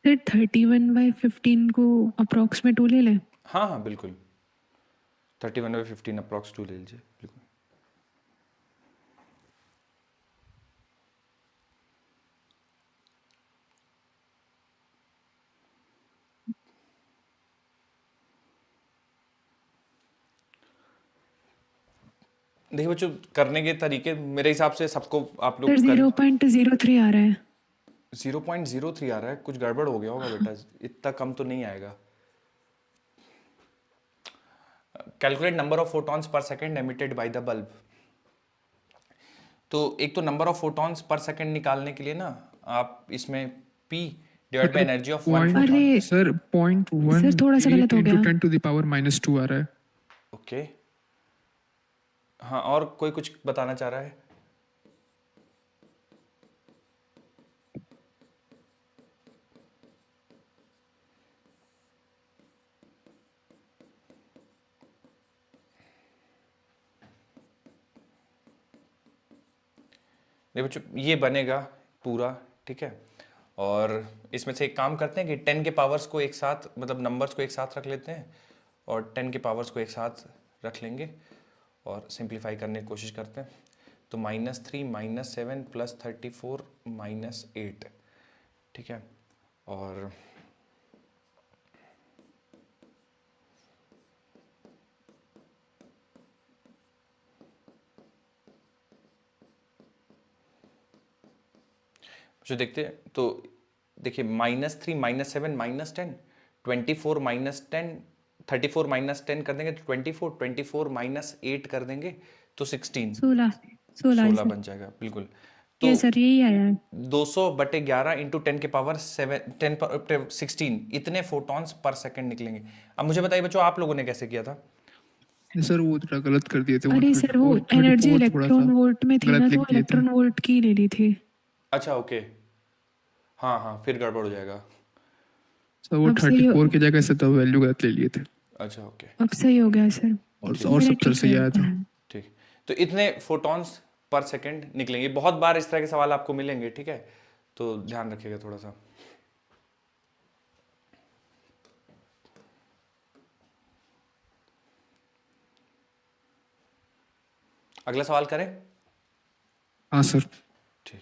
सर 31/15 को अप्रॉक्सीमेट 2 ले लें। हाँ हाँ बिल्कुल 31/15 अप्रॉक्स 2 ले लीजिए बिल्कुल। देखिए बच्चों करने के तरीके मेरे हिसाब से सबको आप लोग सर 0.03 आ रहा है। 0.03 आ रहा है, कुछ गड़बड़ हो गया होगा बेटा, इतना कम तो नहीं आएगा। Calculate number of photons per second emitted by the bulb. तो एक तो number of photons per second निकालने के लिए ना आप इसमें P divide by energy of one photon. अरे सर 0.1 सर थोड़ा सा गलत हो इंटू गया। 10⁻⁻² आ रहा है। ओके हाँ और कोई कुछ बताना चाह रहा है? देखो बच्चों ये बनेगा पूरा, ठीक है। और इसमें से एक काम करते हैं कि 10 के पावर्स को एक साथ, मतलब नंबर्स को एक साथ रख लेते हैं और 10 के पावर्स को एक साथ रख लेंगे और सिंप्लीफाई करने की कोशिश करते हैं। तो -3 -7 + 34 -8, ठीक है। और जो देखते हैं तो देखिए -3 -7 -10, 24 -10, 34 -10 कर देंगे तो 24, 24 -8 कर देंगे तो 16, 16 16 है 16 सर। बन जाएगा बिल्कुल। ये तो सर यही आया है। 200/11 × 10 के पावर 7 16 इतने फोटॉन्स पर सेकंड निकलेंगे। अब मुझे बताइए बच्चों, आप लोगों ने कैसे किया था? नहीं सर, वो थोड़ा गलत कर दिए थे। वो अरे सर वो 34 एनर्जी 34 थोड़ा सा इलेक्ट्रॉन वोल्ट में थी ना, गलत तो लिख दिए थे। इलेक्ट्रॉन वोल्ट की ले ली थी। अच्छा ओके, हाँ हाँ, फिर गड़बड़ हो जाएगा। सर वो अब सही 34 की जगह से तो वैल्यू गलत ले लिए थे, अच्छा ओके, अब सही हो गया सर। और ठीक और मेरा सब सर ठीक सही है। आया था। ठीक। तो इतने फोटॉन्स पर सेकंड निकलेंगे। बहुत बार इस तरह के सवाल आपको मिलेंगे, ठीक है, तो ध्यान रखिएगा थोड़ा सा। अगला सवाल करें? हाँ सर। ठीक।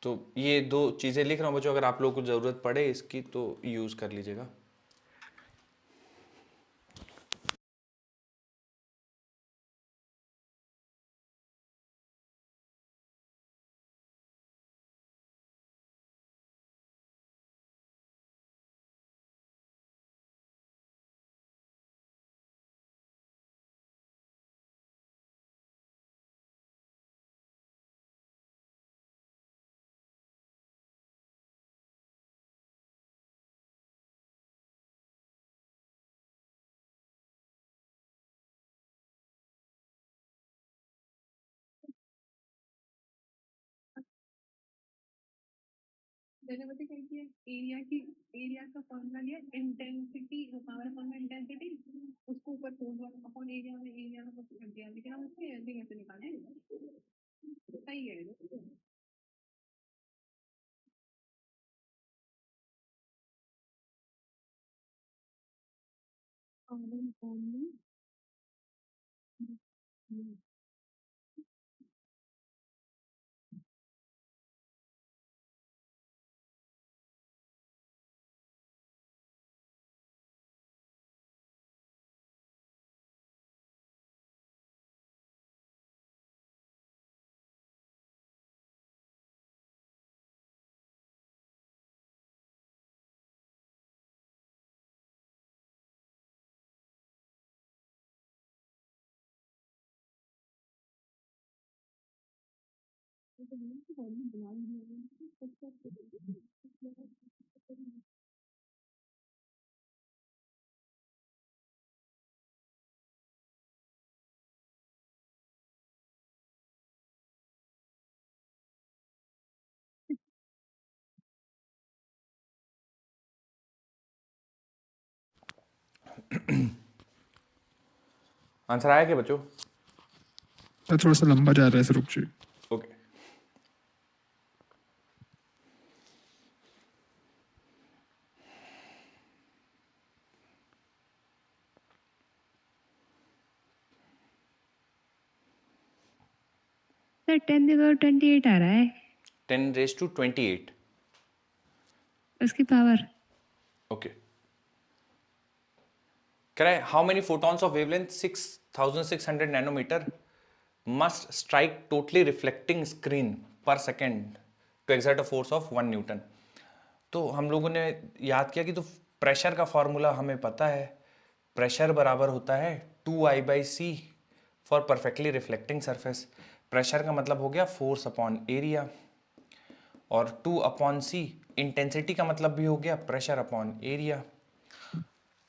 तो ये दो चीजें लिख रहा हूं बच्चों, अगर आप लोगों को जरूरत पड़े इसकी तो यूज कर लीजिएगा। मैंने पता क्या किया, एरिया का फॉर्मूला लिया, इंटेंसिटी पावर फॉर्मूला इंटेंसिटी, उसको ऊपर अपॉन एरिया में कर दिया, लेकिन हम उसकी एनर्जी कैसे निकालें? सही है आंसर आया क्या बच्चों? सर थोड़ा सा लंबा जा रहा है सर, रुक जाइए। ओके। सर 10⁻28 आ रहा है 10⁻28, उसकी पावर। ओके। कह रहा है how many photons of wavelength 6600 nanometre must strike totally reflecting screen per second to exert a force of 1 newton. तो हम लोगों ने याद किया कि तो प्रेशर का फॉर्मूला हमें पता है, प्रेशर बराबर होता है 2I/c for perfectly reflecting surface. Pressure का मतलब हो गया फोर्स अपॉन एरिया, और 2/c इंटेंसिटी का मतलब भी हो गया प्रेशर अपॉन एरिया,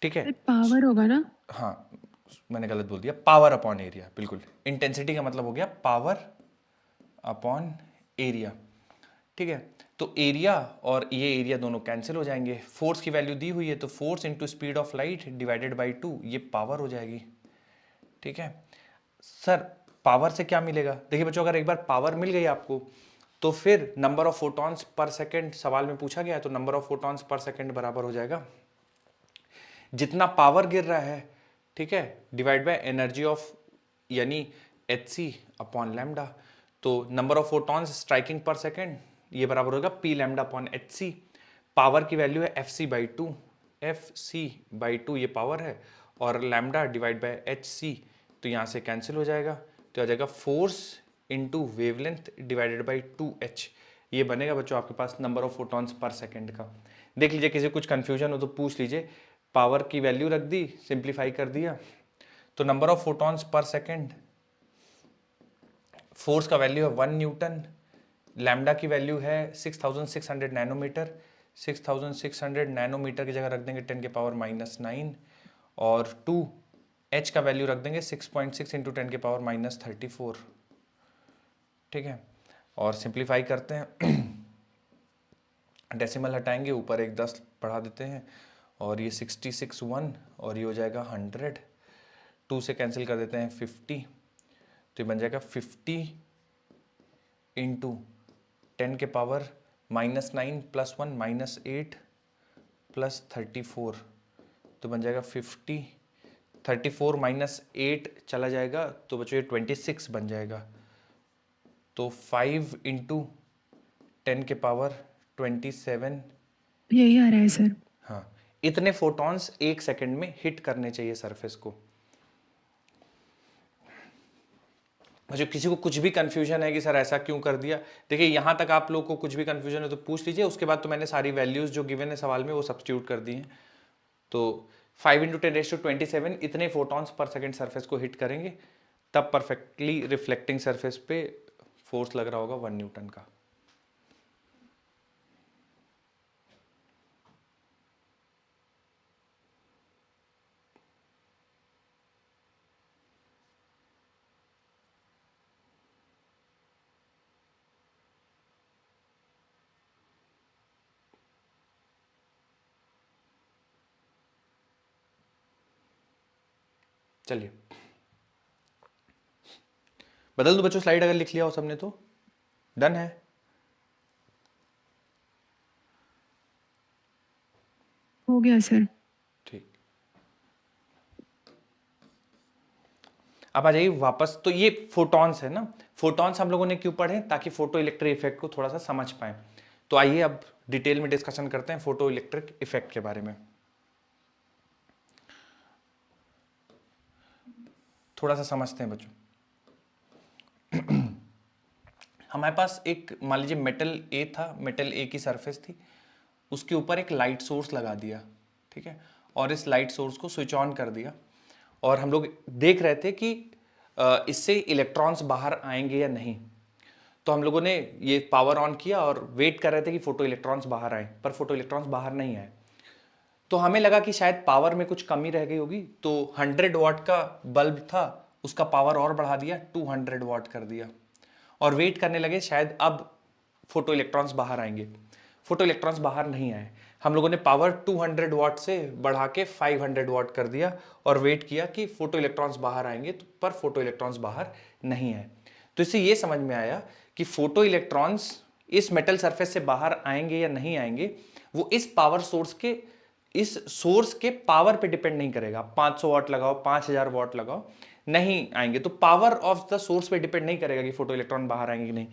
ठीक है। पावर होगा ना? हाँ मैंने गलत बोल दिया, पावर अपॉन एरिया, बिल्कुल। इंटेंसिटी का मतलब हो गया पावर अपॉन एरिया, ठीक है। तो एरिया और ये एरिया दोनों कैंसिल हो जाएंगे। फोर्स की वैल्यू दी हुई है तो force into speed of light divided by 2, ये पावर हो जाएगी, ठीक है। सर पावर से क्या मिलेगा? देखिए बच्चों, अगर एक बार पावर मिल गई आपको तो फिर number of photons per second सवाल में पूछा गया है, तो number of photons per second बराबर हो जाएगा जितना पावर गिर रहा है, ठीक है, डिवाइड बाय एनर्जी ऑफ, यानी hc अपॉन लैम्डा। तो नंबर ऑफ फोटॉन्स स्ट्राइकिंग पर सेकंड ये बराबर होगा p lambda upon hc। Power की वैल्यू है fc/2 ये पावर है, और लैम्डा डिवाइड बाय hc, तो यहाँ से कैंसिल हो जाएगा, तो आ जाएगा force into wavelength divided by 2h। ये बनेगा बच्चों आपके पास number of photons per second का। देख लीजिए किसी कुछ कंफ्यूजन हो तो पूछ लीजिए। पावर की वैल्यू रख दी, सिंप्लीफाई कर दिया, तो number of photons per second, force का वैल्यू है 1 न्यूटन, लैम्डा की वैल्यू है 6600 नैनोमीटर। 6600 नैनोमीटर की जगह रख देंगे 10 के पावर -9, और 2 h का वैल्यू रख देंगे 6.6 इंटू 10 के पावर -34, ठीक है। और सिंप्लीफाई करते हैं, डेसिमल हटाएंगे, ऊपर एक 10 बढ़ा देते हैं, और ये 66 1, और ये हो जाएगा 100, 2 से कैंसिल कर देते हैं 50, तो ये बन जाएगा 50 इंटू 10 के पावर -9 + 1 -8 + 34, तो बन जाएगा 50, 34 -8 चला जाएगा, तो बच्चों ये 26 बन जाएगा। तो 5 इंटू 10 के पावर 27, यही आ रहा है सर। हाँ, इतने फोटॉन्स एक सेकंड में हिट करने चाहिए सरफेस को। जो किसी को कुछ भी कंफ्यूजन है कि सर ऐसा क्यों कर दिया, देखिए यहाँ तक आप लोग को कुछ भी कंफ्यूजन है तो पूछ लीजिए, उसके बाद तो मैंने सारी वैल्यूज जो गिवन है सवाल में वो सब्स्टिट्यूट कर दी हैं। तो 5 × 10⁻27 इतने फोटॉन्स पर सेकंड सरफेस को हिट करेंगे, तब परफेक्टली रिफ्लेक्टिंग सरफेस पे फोर्स लग रहा होगा 1 न्यूटन का। चलिए बदल दो बच्चों स्लाइड, अगर लिख लिया हो सबने तो डन है। हो गया सर। ठीक, अब आ जाइए वापस। तो ये फोटॉन्स है ना, फोटॉन्स हम लोगों ने क्यों पढ़े? ताकि फोटो इलेक्ट्रिक इफेक्ट को थोड़ा सा समझ पाए। तो आइए अब डिटेल में डिस्कशन करते हैं फोटो इलेक्ट्रिक इफेक्ट के बारे में। थोड़ा सा समझते हैं बच्चों। हमारे पास एक मान लीजिए मेटल ए था, मेटल ए की सरफेस थी, उसके ऊपर एक लाइट सोर्स लगा दिया, ठीक है, और इस लाइट सोर्स को स्विच ऑन कर दिया, और हम लोग देख रहे थे कि इससे इलेक्ट्रॉन्स बाहर आएंगे या नहीं। तो हम लोगों ने ये पावर ऑन किया और वेट कर रहे थे कि फोटो इलेक्ट्रॉन्स बाहर आए, पर फोटो इलेक्ट्रॉन्स बाहर नहीं आए। तो हमें लगा कि शायद पावर में कुछ कमी रह गई होगी, तो 100 वाट का बल्ब था, उसका पावर और बढ़ा दिया, 200 वाट कर दिया, और वेट करने लगे शायद अब फोटो इलेक्ट्रॉन्स बाहर आएंगे। फोटो इलेक्ट्रॉन्स बाहर नहीं आए। हम लोगों ने पावर 200 वाट से बढ़ा के 500 वाट कर दिया और वेट किया कि फोटो इलेक्ट्रॉन्स बाहर आएंगे, तो पर फोटो इलेक्ट्रॉन्स बाहर नहीं आए। तो इससे ये समझ में आया कि फोटो इलेक्ट्रॉन्स इस मेटल सरफेस से बाहर आएंगे या नहीं आएंगे, वो इस पावर सोर्स के, इस सोर्स के पावर पे डिपेंड नहीं करेगा। 500 वाट लगाओ, 5000 वाट लगाओ, नहीं आएंगे। तो पावर ऑफ द सोर्स पे डिपेंड नहीं करेगा कि फोटो इलेक्ट्रॉन बाहर आएंगे कि नहीं।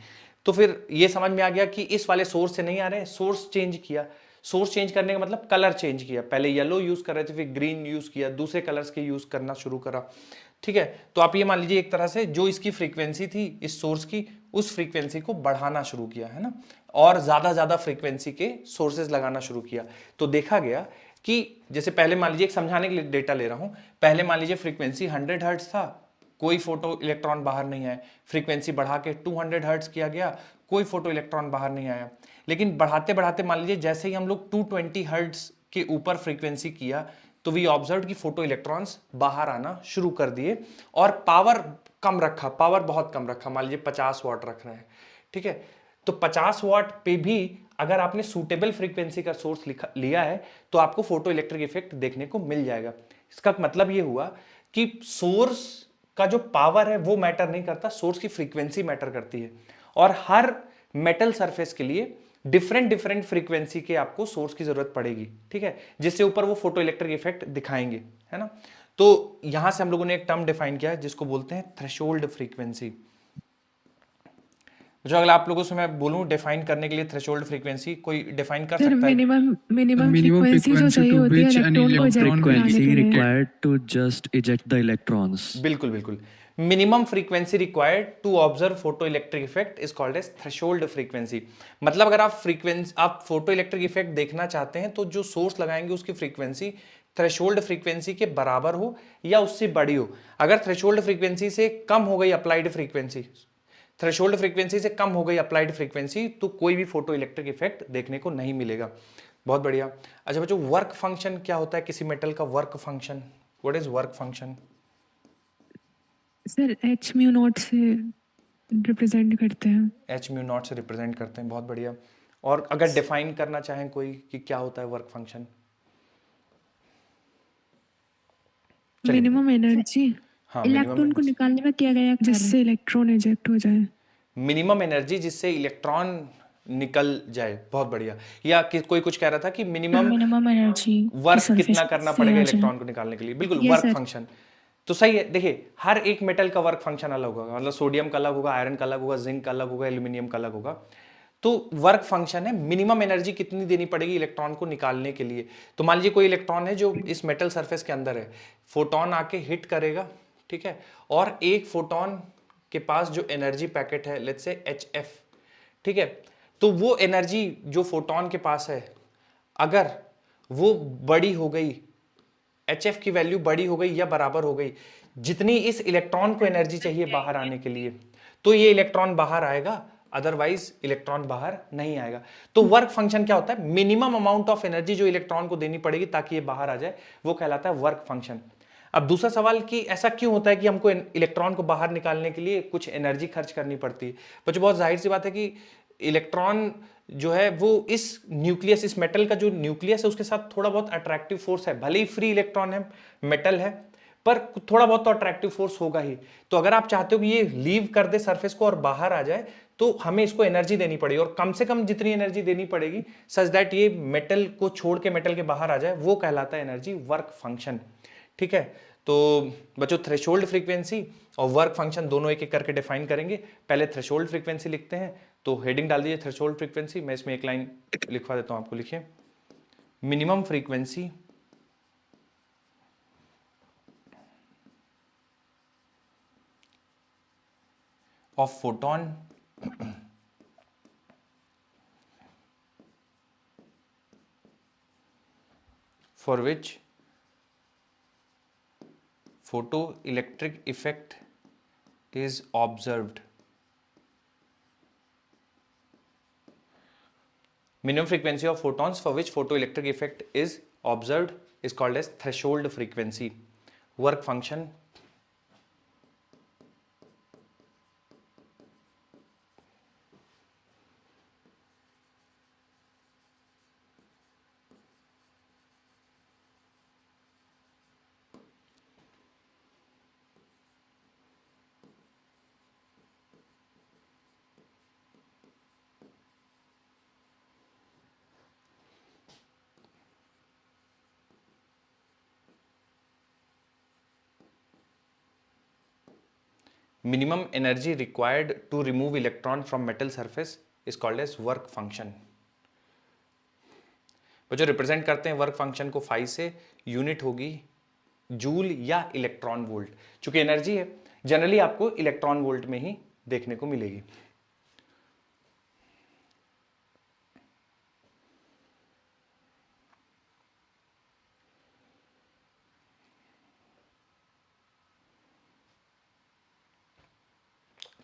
तो फिर ये समझ में आ गया कि इस वाले सोर्स से नहीं आ रहे हैं, सोर्स चेंज किया। सोर्स चेंज करने का मतलब कलर चेंज किया, पहले येलो यूज कर रहे थे, फिर ग्रीन यूज किया, दूसरे कलर्स के यूज करना शुरू करा, ठीक है। तो आप ये मान लीजिए एक तरह से जो इसकी फ्रीक्वेंसी थी इस सोर्स की, उस फ्रीक्वेंसी को बढ़ाना शुरू किया, है ना, और ज्यादा फ्रीक्वेंसी के सोर्सेज लगाना शुरू किया। तो देखा गया कि जैसे पहले मान लीजिए, एक समझाने के लिए डेटा ले रहा हूं, पहले मान लीजिए फ्रीक्वेंसी 100 हर्ट्ज था, कोई फोटो इलेक्ट्रॉन बाहर नहीं आए। फ्रीक्वेंसी बढ़ा के 200 हर्ट्ज किया गया, कोई फोटो इलेक्ट्रॉन बाहर नहीं आया। लेकिन बढ़ाते बढ़ाते मान लीजिए जैसे ही हम लोग 220 हर्ट्ज के ऊपर फ्रीक्वेंसी किया, तो तो वी ऑब्जर्व कि फोटो इलेक्ट्रॉन्स बाहर आना शुरू कर दिए और पावर कम रखा, पावर बहुत कम रखा, मान लीजिए 50 वाट रख रहे हैं, ठीक है। तो 50 वाट पे भी अगर आपने सूटेबल फ्रीक्वेंसी का सोर्स लिया है तो आपको फोटो इलेक्ट्रिक इफेक्ट देखने को मिल जाएगा। इसका मतलब ये हुआ कि सोर्स का जो पावर है वो मैटर नहीं करता, सोर्स की फ्रीक्वेंसी मैटर करती है। और हर मेटल सरफेस के लिए डिफरेंट डिफरेंट फ्रीक्वेंसी के आपको सोर्स की जरूरत पड़ेगी, ठीक है, जिससे ऊपर वो फोटो इलेक्ट्रिक इफेक्ट दिखाएंगे, है ना। तो यहां से हम लोगों ने एक टर्म डिफाइन किया है जिसको बोलते हैं थ्रेशोल्ड फ्रीक्वेंसी। जो अगर आप लोगों से मैं बोलूं डिफाइन करने के लिए थ्रेशोल्ड फ्रीक्वेंसी, कोई डिफाइन कर सर सकता है? मिनिमम minimum फ्रीक्वेंसी जो frequency चाहिए to होती है which an इलेक्ट्रॉन को eject electron कराने Frequency के लिए। required to just eject the electrons. बिल्कुल बिल्कुल। Minimum frequency required to observe photoelectric effect is called as threshold frequency. मतलब अगर आप फोटो इलेक्ट्रिक इफेक्ट देखना चाहते हैं तो जो सोर्स लगाएंगे उसकी फ्रीक्वेंसी थ्रेशोल्ड फ्रीक्वेंसी के बराबर हो या उससे बड़ी हो। अगर थ्रेशोल्ड फ्रीक्वेंसी से कम हो गई अप्लाइड फ्रीक्वेंसी, थ्रेशोल्ड फ्रीक्वेंसी से कम हो गई अप्लाइड फ्रीक्वेंसी, तो कोई भी फोटो इलेक्ट्रिक इफेक्ट देखने को नहीं मिलेगा। बहुत बढ़िया। अच्छा बच्चों, वर्क फंक्शन क्या होता है किसी मेटल का? Work function, what is work function? Sir H mu naught से रिप्रेजेंट करते हैं। एच म्यू नॉट से रिप्रेजेंट करते हैं, बहुत बढ़िया। और अगर डिफाइन करना चाहें कोई कि क्या होता है वर्क फंक्शन? मिनिमम एनर्जी हाँ, इलेक्ट्रॉन को निकालने में किया गया जिससे इलेक्ट्रॉन इजेक्ट हो जाए। मिनिमम एनर्जी जिससे इलेक्ट्रॉन निकल जाए, बहुत बढ़िया। या कोई कुछ कह रहा था कि मिनिमम एनर्जी वर्क कितना करना पड़ेगा इलेक्ट्रॉन को निकालने के लिए? बिल्कुल, Yes, वर्क sir. फंक्शन तो सही है। देखिए हर एक मेटल का वर्क फंक्शन अलग होगा, मतलब सोडियम का अलग होगा, आयरन का अलग होगा, जिंक का अलग होगा, एल्यूमिनियम का अलग होगा। तो वर्क फंक्शन है मिनिमम एनर्जी कितनी देनी पड़ेगी इलेक्ट्रॉन को निकालने के लिए। तो मान लीजिए कोई इलेक्ट्रॉन है जो इस मेटल सरफेस के अंदर है, फोटोन आके हिट करेगा, ठीक है, और एक फोटोन के पास जो एनर्जी पैकेट है लेट्स से HF, ठीक है, तो वो एनर्जी जो फोटोन के पास है अगर वो बड़ी हो गई, HF की वैल्यू बड़ी हो गई या बराबर हो गई जितनी इस इलेक्ट्रॉन को एनर्जी चाहिए बाहर आने के लिए, तो ये इलेक्ट्रॉन बाहर आएगा, अदरवाइज इलेक्ट्रॉन बाहर नहीं आएगा। तो वर्क फंक्शन क्या होता है? मिनिमम अमाउंट ऑफ एनर्जी जो इलेक्ट्रॉन को देनी पड़ेगी ताकि ये बाहर आ जाए, वो कहलाता है वर्क फंक्शन। अब दूसरा सवाल कि ऐसा क्यों होता है कि हमको इलेक्ट्रॉन को बाहर निकालने के लिए कुछ एनर्जी खर्च करनी पड़ती है? बच्चों बहुत जाहिर सी बात है कि इलेक्ट्रॉन जो है वो इस न्यूक्लियस, इस मेटल का जो न्यूक्लियस है उसके साथ थोड़ा बहुत अट्रैक्टिव फोर्स है, भले ही फ्री इलेक्ट्रॉन है, मेटल है, पर थोड़ा बहुत तो अट्रैक्टिव फोर्स होगा ही। तो अगर आप चाहते हो कि ये लीव कर दे सरफेस को और बाहर आ जाए तो हमें इसको एनर्जी देनी पड़ेगी, और कम से कम जितनी एनर्जी देनी पड़ेगी सच दैट ये मेटल को छोड़ के मेटल के बाहर आ जाए, वो कहलाता है एनर्जी वर्क फंक्शन, ठीक है। तो बच्चों थ्रेशोल्ड फ्रीक्वेंसी और वर्क फंक्शन दोनों एक एक करके डिफाइन करेंगे। पहले थ्रेशोल्ड फ्रीक्वेंसी लिखते हैं, तो हेडिंग डाल दीजिए थ्रेशोल्ड फ्रीक्वेंसी। मैं इसमें एक लाइन लिखवा देता हूं आपको, लिखिए minimum frequency of photon for which photoelectric effect is observed. Minimum frequency of photons for which photoelectric effect is observed is called as threshold frequency. Work function minimum energy required to remove electron from metal surface is called as work function. वो जो represent करते हैं work function को phi से, unit होगी joule या electron volt. चूंकि energy है जनरली आपको इलेक्ट्रॉन वोल्ट में ही देखने को मिलेगी।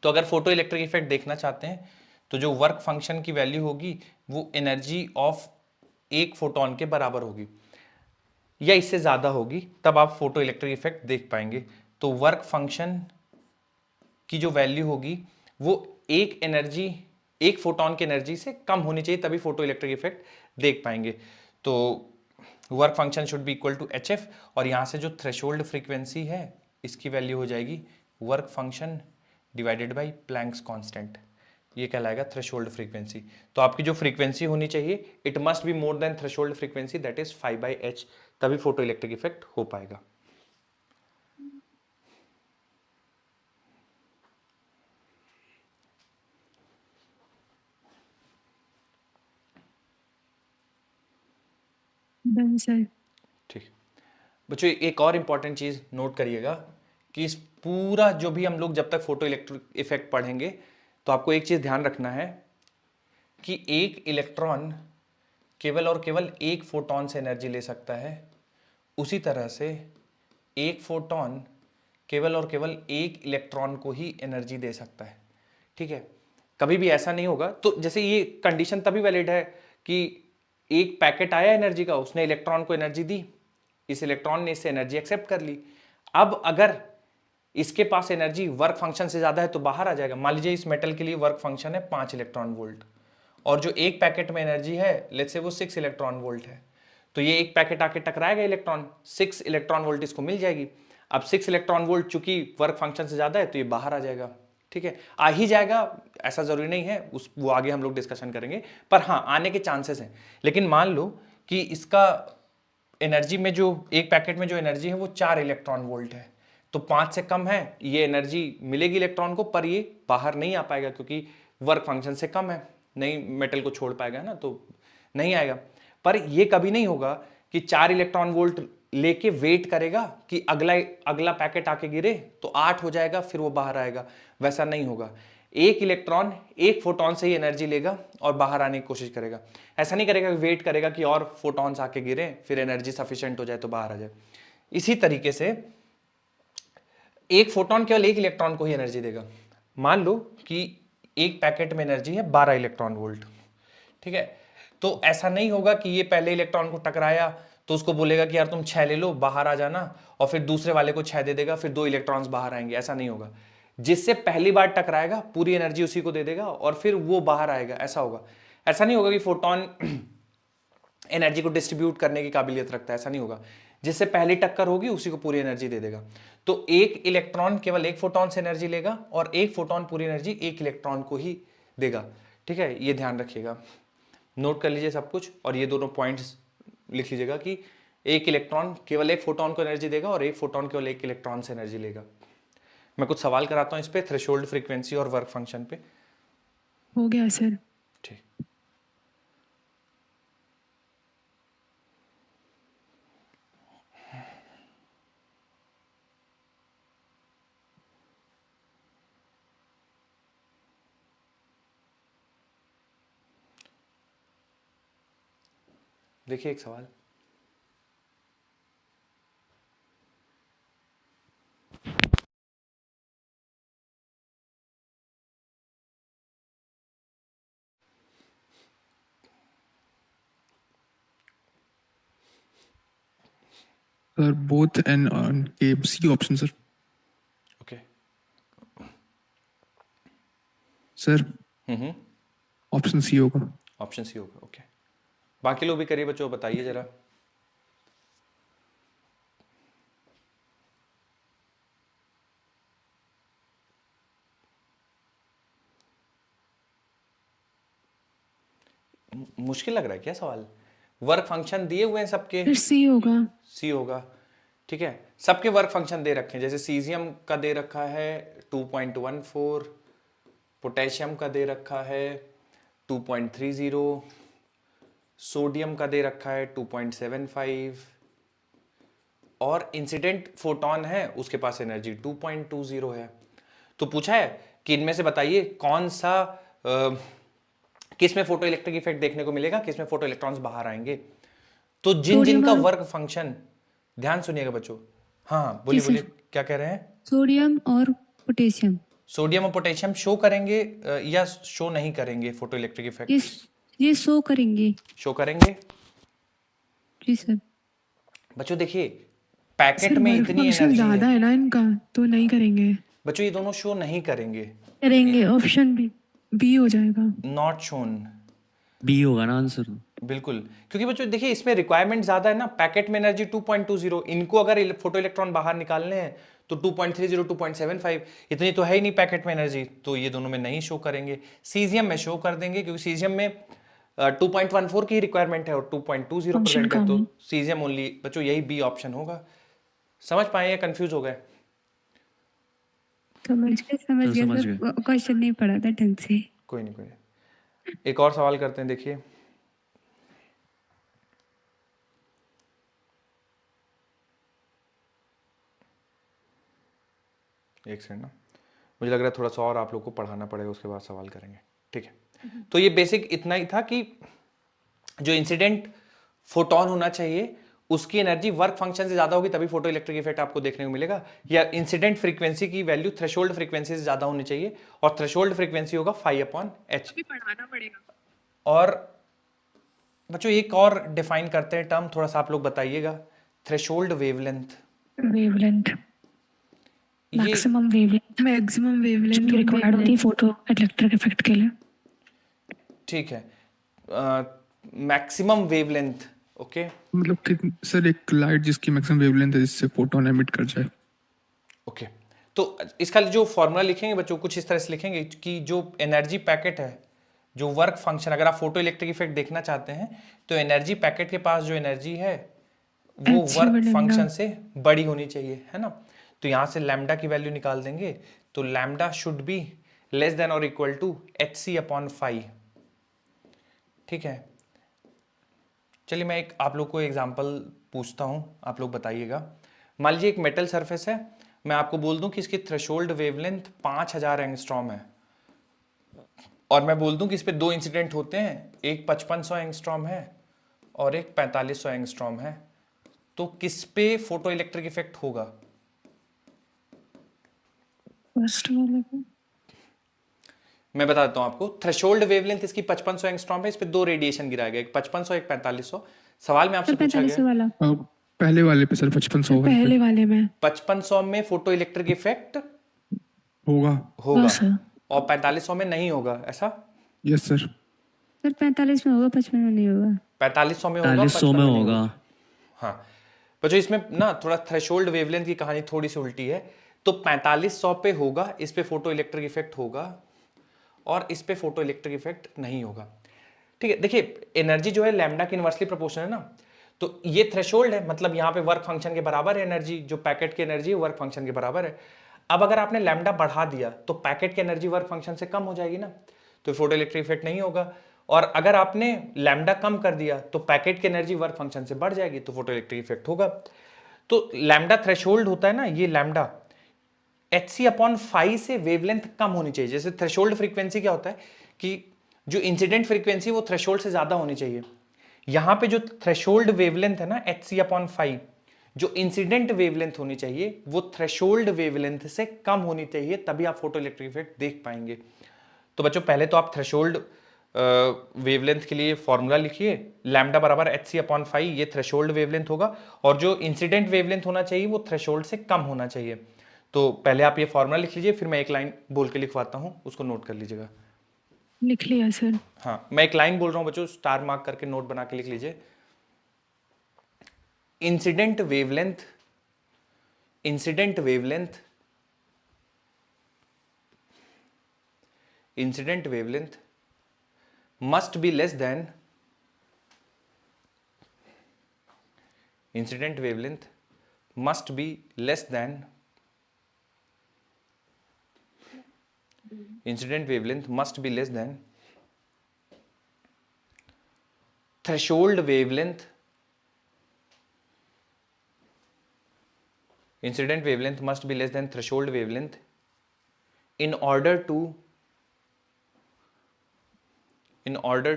तो अगर फोटो इलेक्ट्रिक इफेक्ट देखना चाहते हैं तो जो वर्क फंक्शन की वैल्यू होगी वो एनर्जी ऑफ एक फोटोन के बराबर होगी। या इससे ज़्यादा होगी तब आप फोटो इलेक्ट्रिक इफेक्ट देख पाएंगे। तो वर्क फंक्शन की जो वैल्यू होगी वो एक फोटोन की एनर्जी से कम होनी चाहिए, तभी फोटो इलेक्ट्रिक इफेक्ट देख पाएंगे। तो work function should be equal to H F, और यहाँ से जो थ्रेशोल्ड फ्रीक्वेंसी है इसकी वैल्यू हो जाएगी work function divided by Planck's constant, ये कहलाएगा थ्रेशोल्ड फ्रीक्वेंसी। तो आपकी जो फ्रीक्वेंसी होनी चाहिए it must be more than threshold frequency, that is 5/h, तभी फोटो इलेक्ट्रिक इफेक्ट हो पाएगा। Done sir. ठीक बच्चों, एक और इंपॉर्टेंट चीज नोट करिएगा कि इस पूरा जो भी हम लोग जब तक फोटो इलेक्ट्रिक इफेक्ट पढ़ेंगे तो आपको एक चीज ध्यान रखना है कि एक इलेक्ट्रॉन केवल और केवल एक फोटोन से एनर्जी ले सकता है, उसी तरह से एक फोटोन केवल और केवल एक इलेक्ट्रॉन को ही एनर्जी दे सकता है। ठीक है, कभी भी ऐसा नहीं होगा। तो जैसे ये कंडीशन तभी वैलिड है कि एक पैकेट आया एनर्जी का, उसने इलेक्ट्रॉन को एनर्जी दी, इस इलेक्ट्रॉन ने इससे एनर्जी एक्सेप्ट कर ली। अब अगर इसके पास एनर्जी वर्क फंक्शन से ज्यादा है तो बाहर आ जाएगा। मान लीजिए इस मेटल के लिए वर्क फंक्शन है 5 इलेक्ट्रॉन वोल्ट, और जो एक पैकेट में एनर्जी है लेट्स से वो 6 इलेक्ट्रॉन वोल्ट है, तो ये एक पैकेट आके टकराएगा इलेक्ट्रॉन, 6 इलेक्ट्रॉन वोल्ट इसको मिल जाएगी। अब 6 इलेक्ट्रॉन वोल्ट चूंकि वर्क फंक्शन से ज्यादा है तो ये बाहर आ जाएगा। ठीक है, आ ही जाएगा ऐसा जरूरी नहीं है, वो आगे हम लोग डिस्कशन करेंगे, पर हाँ आने के चांसेस हैं। लेकिन मान लो कि इसका एनर्जी में जो एक पैकेट में जो एनर्जी है वो 4 इलेक्ट्रॉन वोल्ट है, तो 5 से कम है, ये एनर्जी मिलेगी इलेक्ट्रॉन को, पर ये बाहर नहीं आ पाएगा क्योंकि वर्क फंक्शन से कम है, नहीं मेटल को छोड़ पाएगा ना, तो नहीं आएगा। पर ये कभी नहीं होगा कि 4 इलेक्ट्रॉन वोल्ट लेके वेट करेगा कि अगला पैकेट आके गिरे तो 8 हो जाएगा फिर वो बाहर आएगा, वैसा नहीं होगा। एक इलेक्ट्रॉन एक फोटोन से ही एनर्जी लेगा और बाहर आने की कोशिश करेगा, ऐसा नहीं करेगा कि वेट करेगा कि और फोटॉन्स आके गिरे फिर एनर्जी सफिशिएंट हो जाए तो बाहर आ जाए। इसी तरीके से एक फोटोन केवल एक इलेक्ट्रॉन को ही एनर्जी देगा। मान लो कि एक पैकेट में एनर्जी है 12 इलेक्ट्रॉन वोल्ट, ठीक है, तो ऐसा नहीं होगा कि ये पहले इलेक्ट्रॉन को टकराया तो उसको बोलेगा कि यार तुम 6 ले लो बाहर आ जाना, और फिर दूसरे वाले को 6 दे देगा, फिर 2 इलेक्ट्रॉन्स बाहर आएंगे, ऐसा नहीं होगा। जिससे पहली बार टकराएगा पूरी एनर्जी उसी को दे देगा और फिर वो बाहर आएगा, ऐसा होगा। ऐसा नहीं होगा कि फोटोन एनर्जी को डिस्ट्रीब्यूट करने की काबिलियत रखता है, ऐसा नहीं होगा। जिससे पहली टक्कर होगी उसी को पूरी एनर्जी दे देगा। तो एक इलेक्ट्रॉन केवल एक फोटोन से एनर्जी लेगा और एक फोटोन पूरी एनर्जी एक इलेक्ट्रॉन को ही देगा। ठीक है, ये ध्यान रखिएगा, नोट कर लीजिए सब कुछ, और ये दोनों पॉइंट्स लिख लीजिएगा कि एक इलेक्ट्रॉन केवल एक फोटोन को एनर्जी देगा और एक फोटोन केवल एक इलेक्ट्रॉन से एनर्जी लेगा। मैं कुछ सवाल कराता हूँ इस पे, थ्रेशोल्ड फ्रीक्वेंसी और वर्क फंक्शन पे। हो गया सर। ठीक, देखिए एक सवाल, सर बोथ एन के C option sir. Okay sir option C होगा। ऑप्शन सी होगा। ओके, बाकी लोग भी करिए बच्चों, बताइए जरा। मुश्किल लग रहा है क्या सवाल? वर्क फंक्शन दिए हुए हैं सबके, फिर सी होगा। सी होगा, ठीक है, सबके वर्क फंक्शन दे रखे हैं। जैसे सीजियम का दे रखा है 2.14, पोटेशियम का दे रखा है 2.30, सोडियम का दे रखा है 2.75, और इंसिडेंट फोटोन है उसके पास एनर्जी 2.20 है। तो पूछा है कि इनमें से बताइए कौन सा किस में फोटो इलेक्ट्रिक इफेक्ट देखने को मिलेगा, किस में फोटो इलेक्ट्रॉन्स बाहर आएंगे। तो जिनका वर्क फंक्शन, ध्यान सुनिएगा बच्चों, हाँ बोलिए बोलिए, क्या कह रहे हैं? सोडियम और पोटेशियम। सोडियम और पोटेशियम शो करेंगे या शो नहीं करेंगे फोटो इलेक्ट्रिक इफेक्ट? ये शो करेंगे। शो करेंगे। जी सर। बच्चों देखिए पैकेट सर में वर्क इतनी फंक्शन एनर्जी ज्यादा है, है ना इनका, तो नहीं करेंगे। बच्चों ये दोनों शो नहीं करेंगे, करेंगे, ऑप्शन बी हो जाएगा। Not shown. बी होगा ना आंसर। बिल्कुल, क्योंकि बच्चों देखिए इसमें रिक्वायरमेंट ज्यादा है ना, पैकेट में एनर्जी 2.20, इनको अगर फोटो इलेक्ट्रॉन बाहर निकालने हैं तो 2.30 2.75, इतनी तो है ही नहीं पैकेट में एनर्जी, तो ये दोनों में नहीं शो करेंगे। सीजियम में शो कर देंगे क्योंकि सीजियम में 2.14 की रिक्वायरमेंट है और 2.20 फंक्शन प्रेजेंट है, कम तो है। Caesium only. बच्चों यही बी ऑप्शन होगा। समझ पाए या कंफ्यूज हो गए? समझ गए सर समझ सर, गए। क्वेश्चन नहीं पढ़ा था ढंग से। कोई नहीं, कोई नहीं। एक और सवाल करते हैं, देखिए। एक सेकंड ना, मुझे लग रहा है थोड़ा सा और आप लोग को पढ़ाना पड़ेगा, उसके बाद सवाल करेंगे, ठीक है। तो ये बेसिक इतना ही था कि जो इंसिडेंट फोटोन होना चाहिए उसकी एनर्जी वर्क फंक्शन से ज्यादा होगी तभी फोटो इलेक्ट्रिक इफेक्ट आपको देखने को मिलेगा, या इंसिडेंट फ्रीक्वेंसी की वैल्यू थ्रेशोल्ड फ्रीक्वेंसी से ज्यादा होनी चाहिए, और थ्रेशोल्ड फ्रीक्वेंसी होगा φ/h। अभी पढ़ाना पड़ेगा। और बच्चों एक और डिफाइन करते हैं टर्म, थोड़ा सा आप लोग बताइएगा, थ्रेशोल्ड वेवलेंथ। वेवलेंथ, ये मैक्सिमम वेवलेंथ रिक्वायर्ड होती है फोटो इलेक्ट्रिक इफेक्ट के लिए। ठीक है, मैक्सिमम वेवलेंथ, ओके। मतलब कि सर एक लाइट जिसकी मैक्सिमम वेवलेंथ है जिससे फोटोन एमिट कर जाए। ओके, तो इसका जो फॉर्मूला लिखेंगे बच्चों कुछ इस तरह से लिखेंगे कि जो एनर्जी पैकेट है, जो वर्क फंक्शन, अगर आप फोटो इलेक्ट्रिक इफेक्ट देखना चाहते हैं तो एनर्जी पैकेट के पास जो एनर्जी है वो HC work over lambda। Function से बड़ी होनी चाहिए, है ना। तो यहां से लैम्डा की वैल्यू निकाल देंगे, तो lambda should be less than और इक्वल टू hc/φ। ठीक है, चलिए मैं एक आप लोग को एग्जांपल पूछता हूं, आप लोग बताइएगा। मान लीजिए एक मेटल सरफेस है, मैं आपको बोल दूं कि इसकी थ्रेशोल्ड वेवलेंथ 5000 एंगस्ट्रॉम है, और मैं बोल दूं कि इस पे दो इंसिडेंट होते हैं, एक 5500 एंगस्ट्रॉम है और एक 4500 एंगस्ट्रॉम है, तो किस पे फोटो इलेक्ट्रिक इफेक्ट होगा? फर्स्ट वाले पे। मैं बता देता हूं आपको, थ्रेशोल्ड वेवलेंथ इसकी 5500 एंगस्ट्रॉम है, इस पे दो रेडिएशन गिराया गया, एक 5500 एक 4500। सवाल में आपसे सर पूछा 4500 गया वाला, पहले वाले पे सर 5500 वाले पे पहले वाले में 5500 में फोटो इलेक्ट्रिक इफेक्ट होगा। होगा सर। और 4500 में नहीं होगा, ऐसा? Yes sir. सर 45 में होगा, 55 में नहीं होगा। 4500 में होगा, 4500 55 में में नहीं होगा। होगा। हाँ, पर जो इसमें ना थोड़ा थ्रेशोल्ड वेवलेंथ की कहानी थोड़ी सी उल्टी है, तो 4500 पे होगा, इस पे फोटो इलेक्ट्रिक इफेक्ट होगा, और इस पे फोटो इलेक्ट्रिक इफेक्ट नहीं होगा। ठीक है, देखिए एनर्जी जो है लैम्डा की इनवर्सली प्रोपोर्शनल है ना, तो ये थ्रेशोल्ड है, मतलब यहाँ पे वर्क फंक्शन के बराबर है एनर्जी, जो पैकेट की एनर्जी है वर्क फंक्शन के बराबर है। अब अगर आपने लैम्डा बढ़ा दिया तो पैकेट की एनर्जी वर्क फंक्शन से कम हो जाएगी ना, तो फोटो इलेक्ट्रिक इफेक्ट नहीं होगा, और अगर आपने लैम्डा कम कर दिया तो पैकेट की एनर्जी वर्क फंक्शन से बढ़ जाएगी, तो फोटो इलेक्ट्रिक इफेक्ट होगा। तो लैम्डा थ्रेशोल्ड होता है ना, ये लैम्डा hc/φ से वेवलेंथ कम होनी चाहिए। जैसे थ्रेशोल्ड फ्रीक्वेंसी क्या होता है कि जो इंसिडेंट फ्रीक्वेंसी वो थ्रेशोल्ड से ज्यादा होनी चाहिए, यहां पे जो थ्रेशोल्ड वेवलेंथ है ना hc/φ, जो इंसिडेंट वेवलेंथ होनी चाहिए वो थ्रेशोल्ड वेवलेंथ से कम होनी चाहिए, तभी आप फोटो इलेक्ट्रिक इफेक्ट देख पाएंगे। तो बच्चों पहले तो आप थ्रेशोल्ड वेवलेंथ के लिए फॉर्मूला लिखिए, लैम्डा बराबर hc/φ, ये थ्रेशोल्ड वेवलेंथ होगा, और जो इंसिडेंट वेवलेंथ होना चाहिए वो थ्रेशोल्ड से कम होना चाहिए। तो पहले आप ये फॉर्मूला लिख लीजिए, फिर मैं एक लाइन बोल के लिखवाता हूं, उसको नोट कर लीजिएगा। लिख लिया सर। हाँ, मैं एक लाइन बोल रहा हूं बच्चों, स्टार मार्क करके नोट बना के लिख लीजिए। Incident wavelength, incident wavelength, incident wavelength must be less than, incident wavelength must be less than, incident wavelength must be less than threshold wavelength, incident wavelength must be less than threshold wavelength in order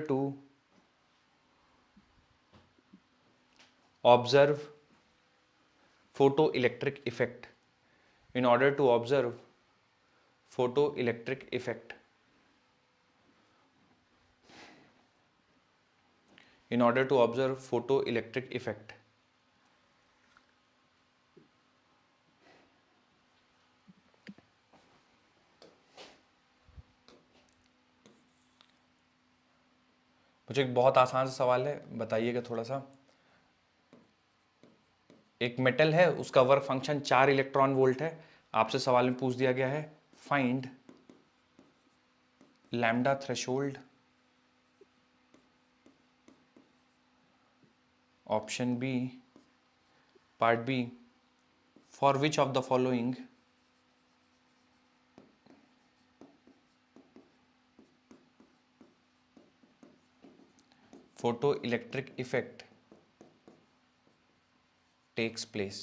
to observe photoelectric effect, in order to observe photoelectric effect, in order to observe photoelectric effect। मुझे एक बहुत आसान सा सवाल है, बताइएगा थोड़ा सा। एक मेटल है, उसका वर्क फंक्शन 4 इलेक्ट्रॉन वोल्ट है। आपसे सवाल में पूछ दिया गया है find lambda threshold. Option B, part B, for which of the following photoelectric effect takes place।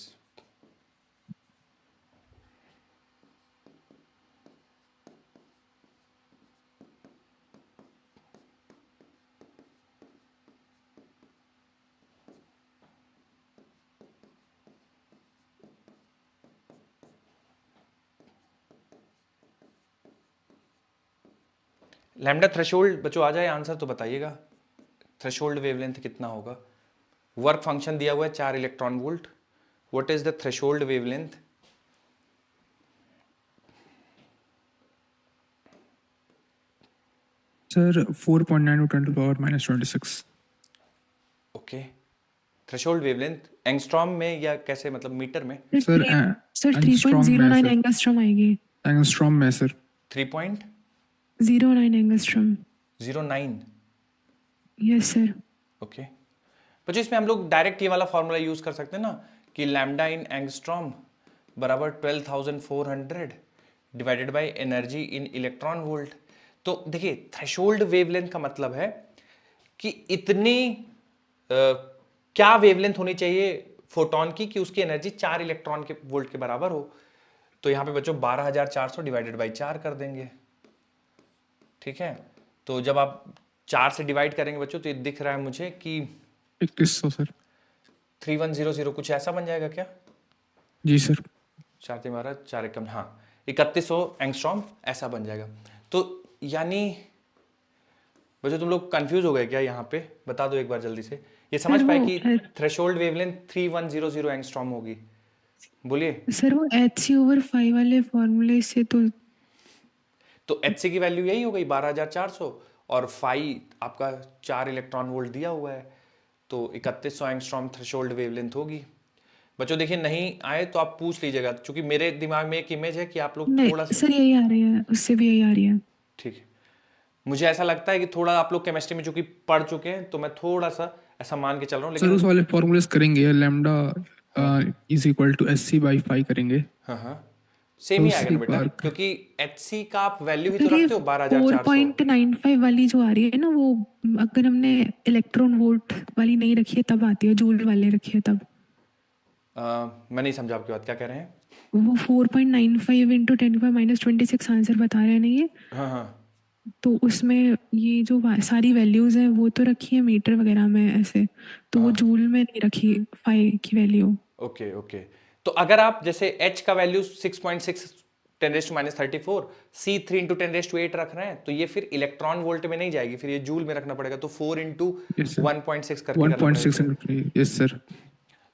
Lambda threshold बच्चों आ जाए आंसर तो बताइएगा, थ्रेशोल्ड वेवलेंथ कितना होगा। वर्क फंक्शन दिया हुआ है 4 electron volt. What is the threshold wavelength? Sir 4.9 × 10⁻⁻26। Okay, threshold wavelength angstrom में या कैसे, मतलब मीटर में? सर सर एंगस्ट्रॉम में 3.09 सर, एंगस्ट्रॉम आएगी। एंगस्ट्रॉम में sir 3.09 angstrom. Yes sir. Okay बच्चों, इसमें हम लोग डायरेक्ट ये वाला फॉर्मूला यूज कर सकते हैं ना कि लैम्डा इन एंगस्ट्रॉम बराबर 12,400 divided by energy in electron volt. तो देखिए थ्रेशोल्ड वेवलेंथ का मतलब है कि इतनी क्या वेवलेंथ होनी चाहिए फोटोन की कि उसकी एनर्जी 4 इलेक्ट्रॉन के वोल्ट के बराबर हो। तो यहां पे बच्चों 12,400 डिवाइडेड बाई 4 कर देंगे, ठीक है। तो जब आप 4 से डिवाइड करेंगे बच्चों तो ये दिख रहा है मुझे कि 2100 सर। 3100 कुछ ऐसा बन जाएगा क्या? जी सर। 4 3 12 4 एकम, हाँ 3100 एंगस्ट्रॉम ऐसा बन जाएगा। तो यानी बच्चों तुम लोग कंफ्यूज हो गए क्या? यहाँ पे बता दो एक बार जल्दी से, ये समझ पाए कि थ्रेशोल्ड वेवलेंथ 3100 एंगस्ट्रॉम होगी। बोलिए सर वो HC/5 वाले फॉर्मूले से तो HC की वैल्यू यही हो गई 12,400 और फाई आपका 4 इलेक्ट्रॉन वोल्ट दिया हुआ है, तो 3100 एंगस्ट्रॉम थ्रेशोल्ड वेवलेंथ होगी। बच्चों देखिए नहीं आए तो आप पूछ लीजिएगा, क्योंकि मेरे दिमाग में एक इमेज है कि आप लोग नहीं थोड़ा सा, सर यही आ रही है, उससे भी यही आ रही है। ठीक है। मुझे ऐसा लगता है कि थोड़ा आप लोग केमिस्ट्री में चूंकि पढ़ चुके हैं तो मैं थोड़ा सा ऐसा मान के चल रहा हूँ, सर उस लेकिन वाले फॉर्मूलेस करेंगे, lambda is equal to SC/5 करेंगे। हाँ हाँ सेम ही आएगा ना बेटा, क्योंकि HC का आप वैल्यू ही तो रखते हो 12,400। 4.95 वाली जो आ रही है ना, वो अगर हमने इलेक्ट्रॉन वोल्ट वाली नहीं रखी है तब आती है, जूल वाले रखी है तब। मैं नहीं समझा आपकी बात, क्या कह रहे हैं? वो 4.95 × 10⁻⁻26 आंसर बता रहे हैं ना ये। हाँ हाँ तो उसमें ये जो सारी वैल्यूज हैं वो तो रखी है मीटर वगैरह में ऐसे, तो वो जूल में नहीं रखी फाई की वैल्यू। Okay okay. तो अगर आप जैसे H का वैल्यू 6.6 10⁻34, C 3 × 10⁸ रख रहे हैं तो ये फिर इलेक्ट्रॉन वोल्ट में नहीं जाएगी, फिर ये जूल में रखना पड़ेगा, तो 4 × 1.6 करके करना 1.6 पड़ेगा। Yes sir.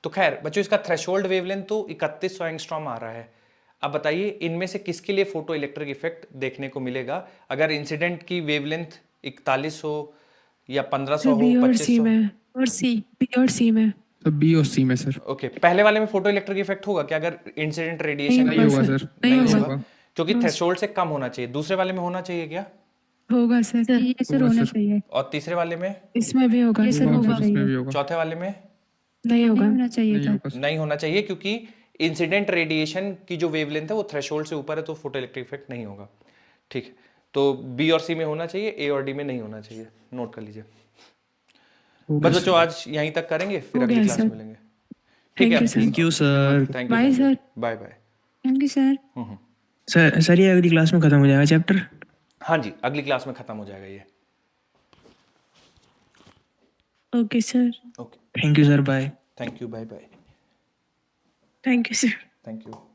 तो खैर बच्चों इसका थ्रेशोल्ड वेवलेंथ तो 3100 एंगस्ट्रॉम आ रहा है। अब बताइए इनमें से किसके लिए फोटो इलेक्ट्रिक इफेक्ट देखने को मिलेगा अगर इंसिडेंट की वेवलेंथ 4100 या 1500 हो, बी और सी 2500? में, और सी बी और सी में। तो B और C में सर। ओके पहले वाले में फोटो इलेक्ट्रिक इफेक्ट होगा क्या अगर इंसिडेंट रेडिएशन नहीं नहीं होगा सर, नहीं नहीं होगा। होगा, क्योंकि थ्रेशोल्ड से कम होना चाहिए। दूसरे वाले में होना चाहिए क्या? होगा सर, ये सर होगा होना सर। चाहिए। और तीसरे वाले में? इसमें भी होगा ये सर, सर होगा होगा। सर, इसमें भी होगा। चौथे वाले में? नहीं होगा। नहीं होना चाहिए नहीं था। होगा सर। नहीं होना चाहिए, क्योंकि इंसिडेंट रेडिएशन की जो वेवलेंथ है वो थ्रेशोल्ड से ऊपर है, तो फोटो इलेक्ट्रिक इफेक्ट नहीं होगा। ठीक है, तो बी और सी में होना चाहिए, ए और डी में नहीं होना चाहिए, नोट कर लीजिए। होगा बस सर। बच्चों आज यहीं तक करेंगे, फिर हो अगली गया क्लास सर। में मिलेंगे। ठीक थैंक है, you sir. Thank you sir. Thank you, bye sir. Bye bye. Thank you sir. Sir ये अगली क्लास में खत्म हो जाएगा चैप्टर? हाँ जी अगली क्लास में खत्म हो जाएगा ये। Okay sir. Okay thank you sir, bye. Thank you, bye bye. Thank you sir. Thank you.